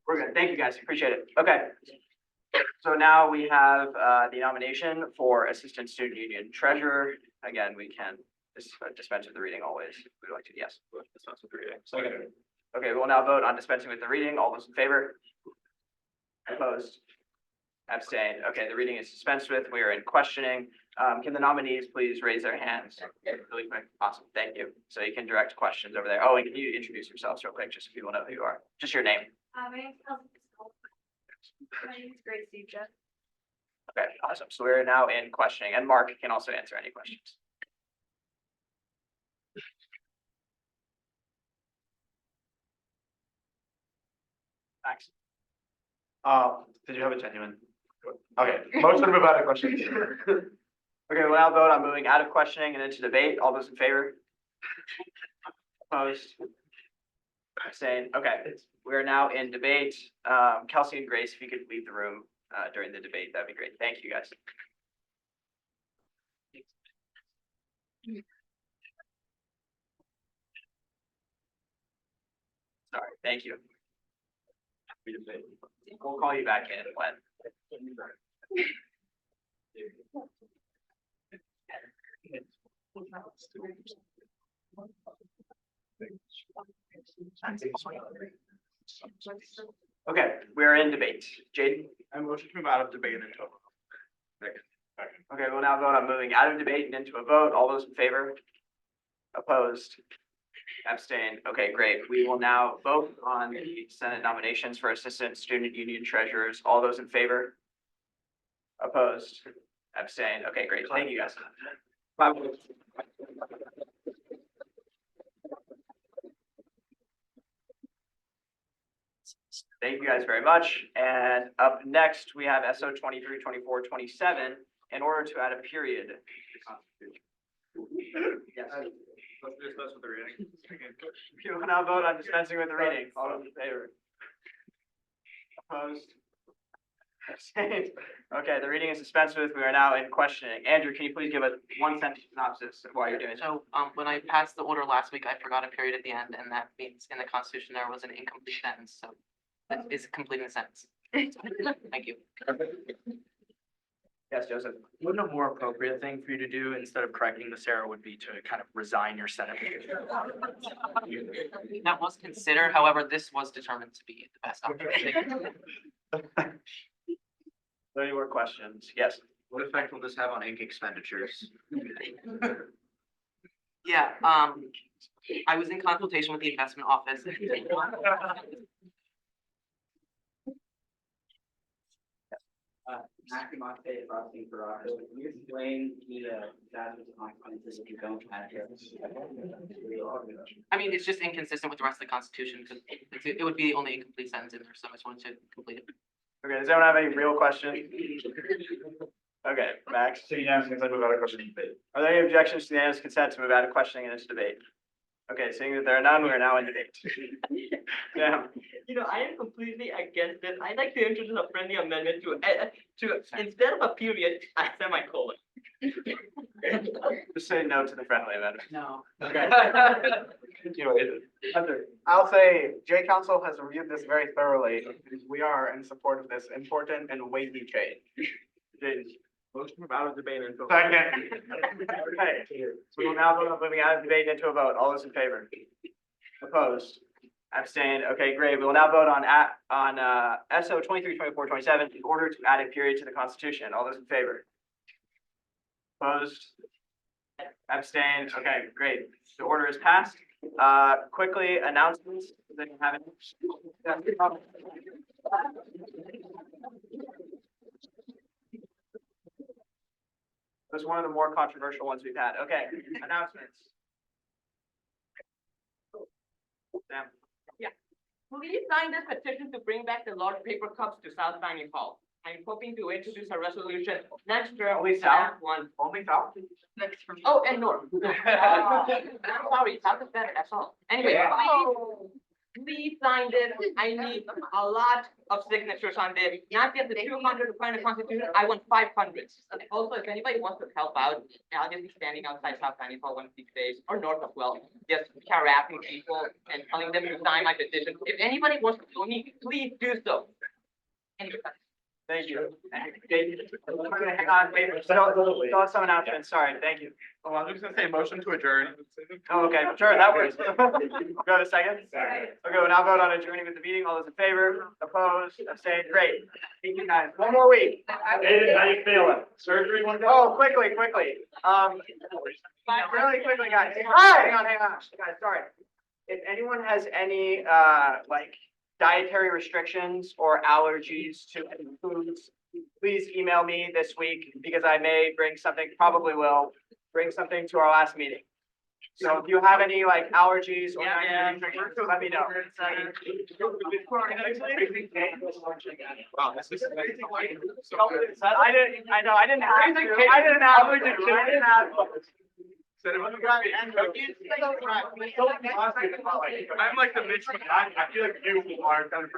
We're good. Thank you, guys. Appreciate it. Okay. So now we have the nomination for Assistant Student Union Treasurer. Again, we can dispense with the reading always. We'd like to, yes. Dispense with the reading. Second. Okay, we'll now vote on dispensing with the reading. All those in favor? Opposed? Abstained. Okay, the reading is dispensed with. We are in questioning. Can the nominees please raise their hands really quick? Awesome. Thank you. So you can direct questions over there. Oh, and can you introduce yourselves real quick, just so people know who you are? Just your name. My name's Kelsey. My name's Grace Seja. Okay, awesome. So we're now in questioning, and Mark can also answer any questions. Thanks. Did you have a genuine? Okay, motion to move out of questions. Okay, we'll now vote on moving out of questioning and into debate. All those in favor? Opposed? Abstained. Okay, we are now in debate. Kelsey and Grace, if you could leave the room during the debate, that'd be great. Thank you, guys. Sorry, thank you. We'll call you back in when. Okay, we're in debate. Jaden? I motion to move out of debate and into a vote. Okay, we'll now vote on moving out of debate and into a vote. All those in favor? Opposed? Abstained. Okay, great. We will now vote on the Senate nominations for Assistant Student Union Treasurers. All those in favor? Opposed? Abstained. Okay, great. Thank you, guys. Thank you guys very much. And up next, we have SO 23, 24, 27, in order to add a period. Yes. Let's dispense with the reading. We will now vote on dispensing with the reading. All those in favor? Opposed? Abstained. Okay, the reading is dispensed with. We are now in questioning. Andrew, can you please give a one sentence synopsis of why you're doing it? So, when I passed the order last week, I forgot a period at the end, and that means in the Constitution, there was an incomplete sentence, so that is completing the sentence. Thank you. Yes, Joseph. Wouldn't a more appropriate thing for you to do instead of correcting this error would be to kind of resign your Senate position? That was considered, however, this was determined to be the best option. Any more questions? Yes. What effect will this have on ink expenditures? Yeah, I was in consultation with the investment office. After my state asking for office, can you explain the consequences if you don't have it? I mean, it's just inconsistent with the rest of the Constitution, because it would be the only incomplete sentence in there, so I just wanted to complete it. Okay, does anyone have any real questions? Okay, Max, So unanimous consent to move out of questioning and debate. are there any objections to unanimous consent to move out of questioning and into debate? Okay, seeing that there are none, we are now in debate. Yeah. You know, I am completely against it. I'd like to introduce a friendly amendment to instead of a period, a semicolon. Just say no to the friendly amendment. No. Okay. I'll say J Council has reviewed this very thoroughly. We are in support of this important and weighty change. Motion to move out of debate and into a vote. Second. Okay, so we will now vote on moving out of debate into a vote. All those in favor? Opposed? Abstained. Okay, great. We will now vote on SO 23, 24, 27 in order to add a period to the Constitution. All those in favor? Opposed? Abstained. Okay, great. The order is passed. Quickly, announcements. Does anyone have any? was one of the more controversial ones we've had. Okay, announcements. Sam. Please sign this petition to bring back the large paper cups to South Dining Hall. I'm hoping to introduce a resolution next term. Only South? One. Only South? Next from. Oh, and North. I'm sorry, South is better, that's all. Anyway, please sign this. I need a lot of signatures on this, not just the 200 to find the Constitution, I want 500. Also, if anybody wants to help out, I'll just be standing outside South Dining Hall one of these days, or North as well, just harassing people and telling them to sign my petition. If anybody wants to join me, please do so. Anyway. Thank you. Hang on, wait, don't some announcements, sorry, thank you. Oh, I'm just gonna say motion to adjourn. Oh, okay, sure, that works. Go have a second? Okay, we'll now vote on adjourning with the meeting. All those in favor, opposed, abstained, great. Thank you guys. One more week. Aiden, how you feeling? Surgery one day? Oh, quickly. Really quickly, guys. Hang on, guys, sorry. If anyone has any, like, dietary restrictions or allergies to any foods, please email me this week because I may bring something, probably will, bring something to our last meeting. So if you have any like allergies or dietary restrictions, let me know. Wow, this is. I didn't ask. I'm like the Mitch, I feel like you are kind of.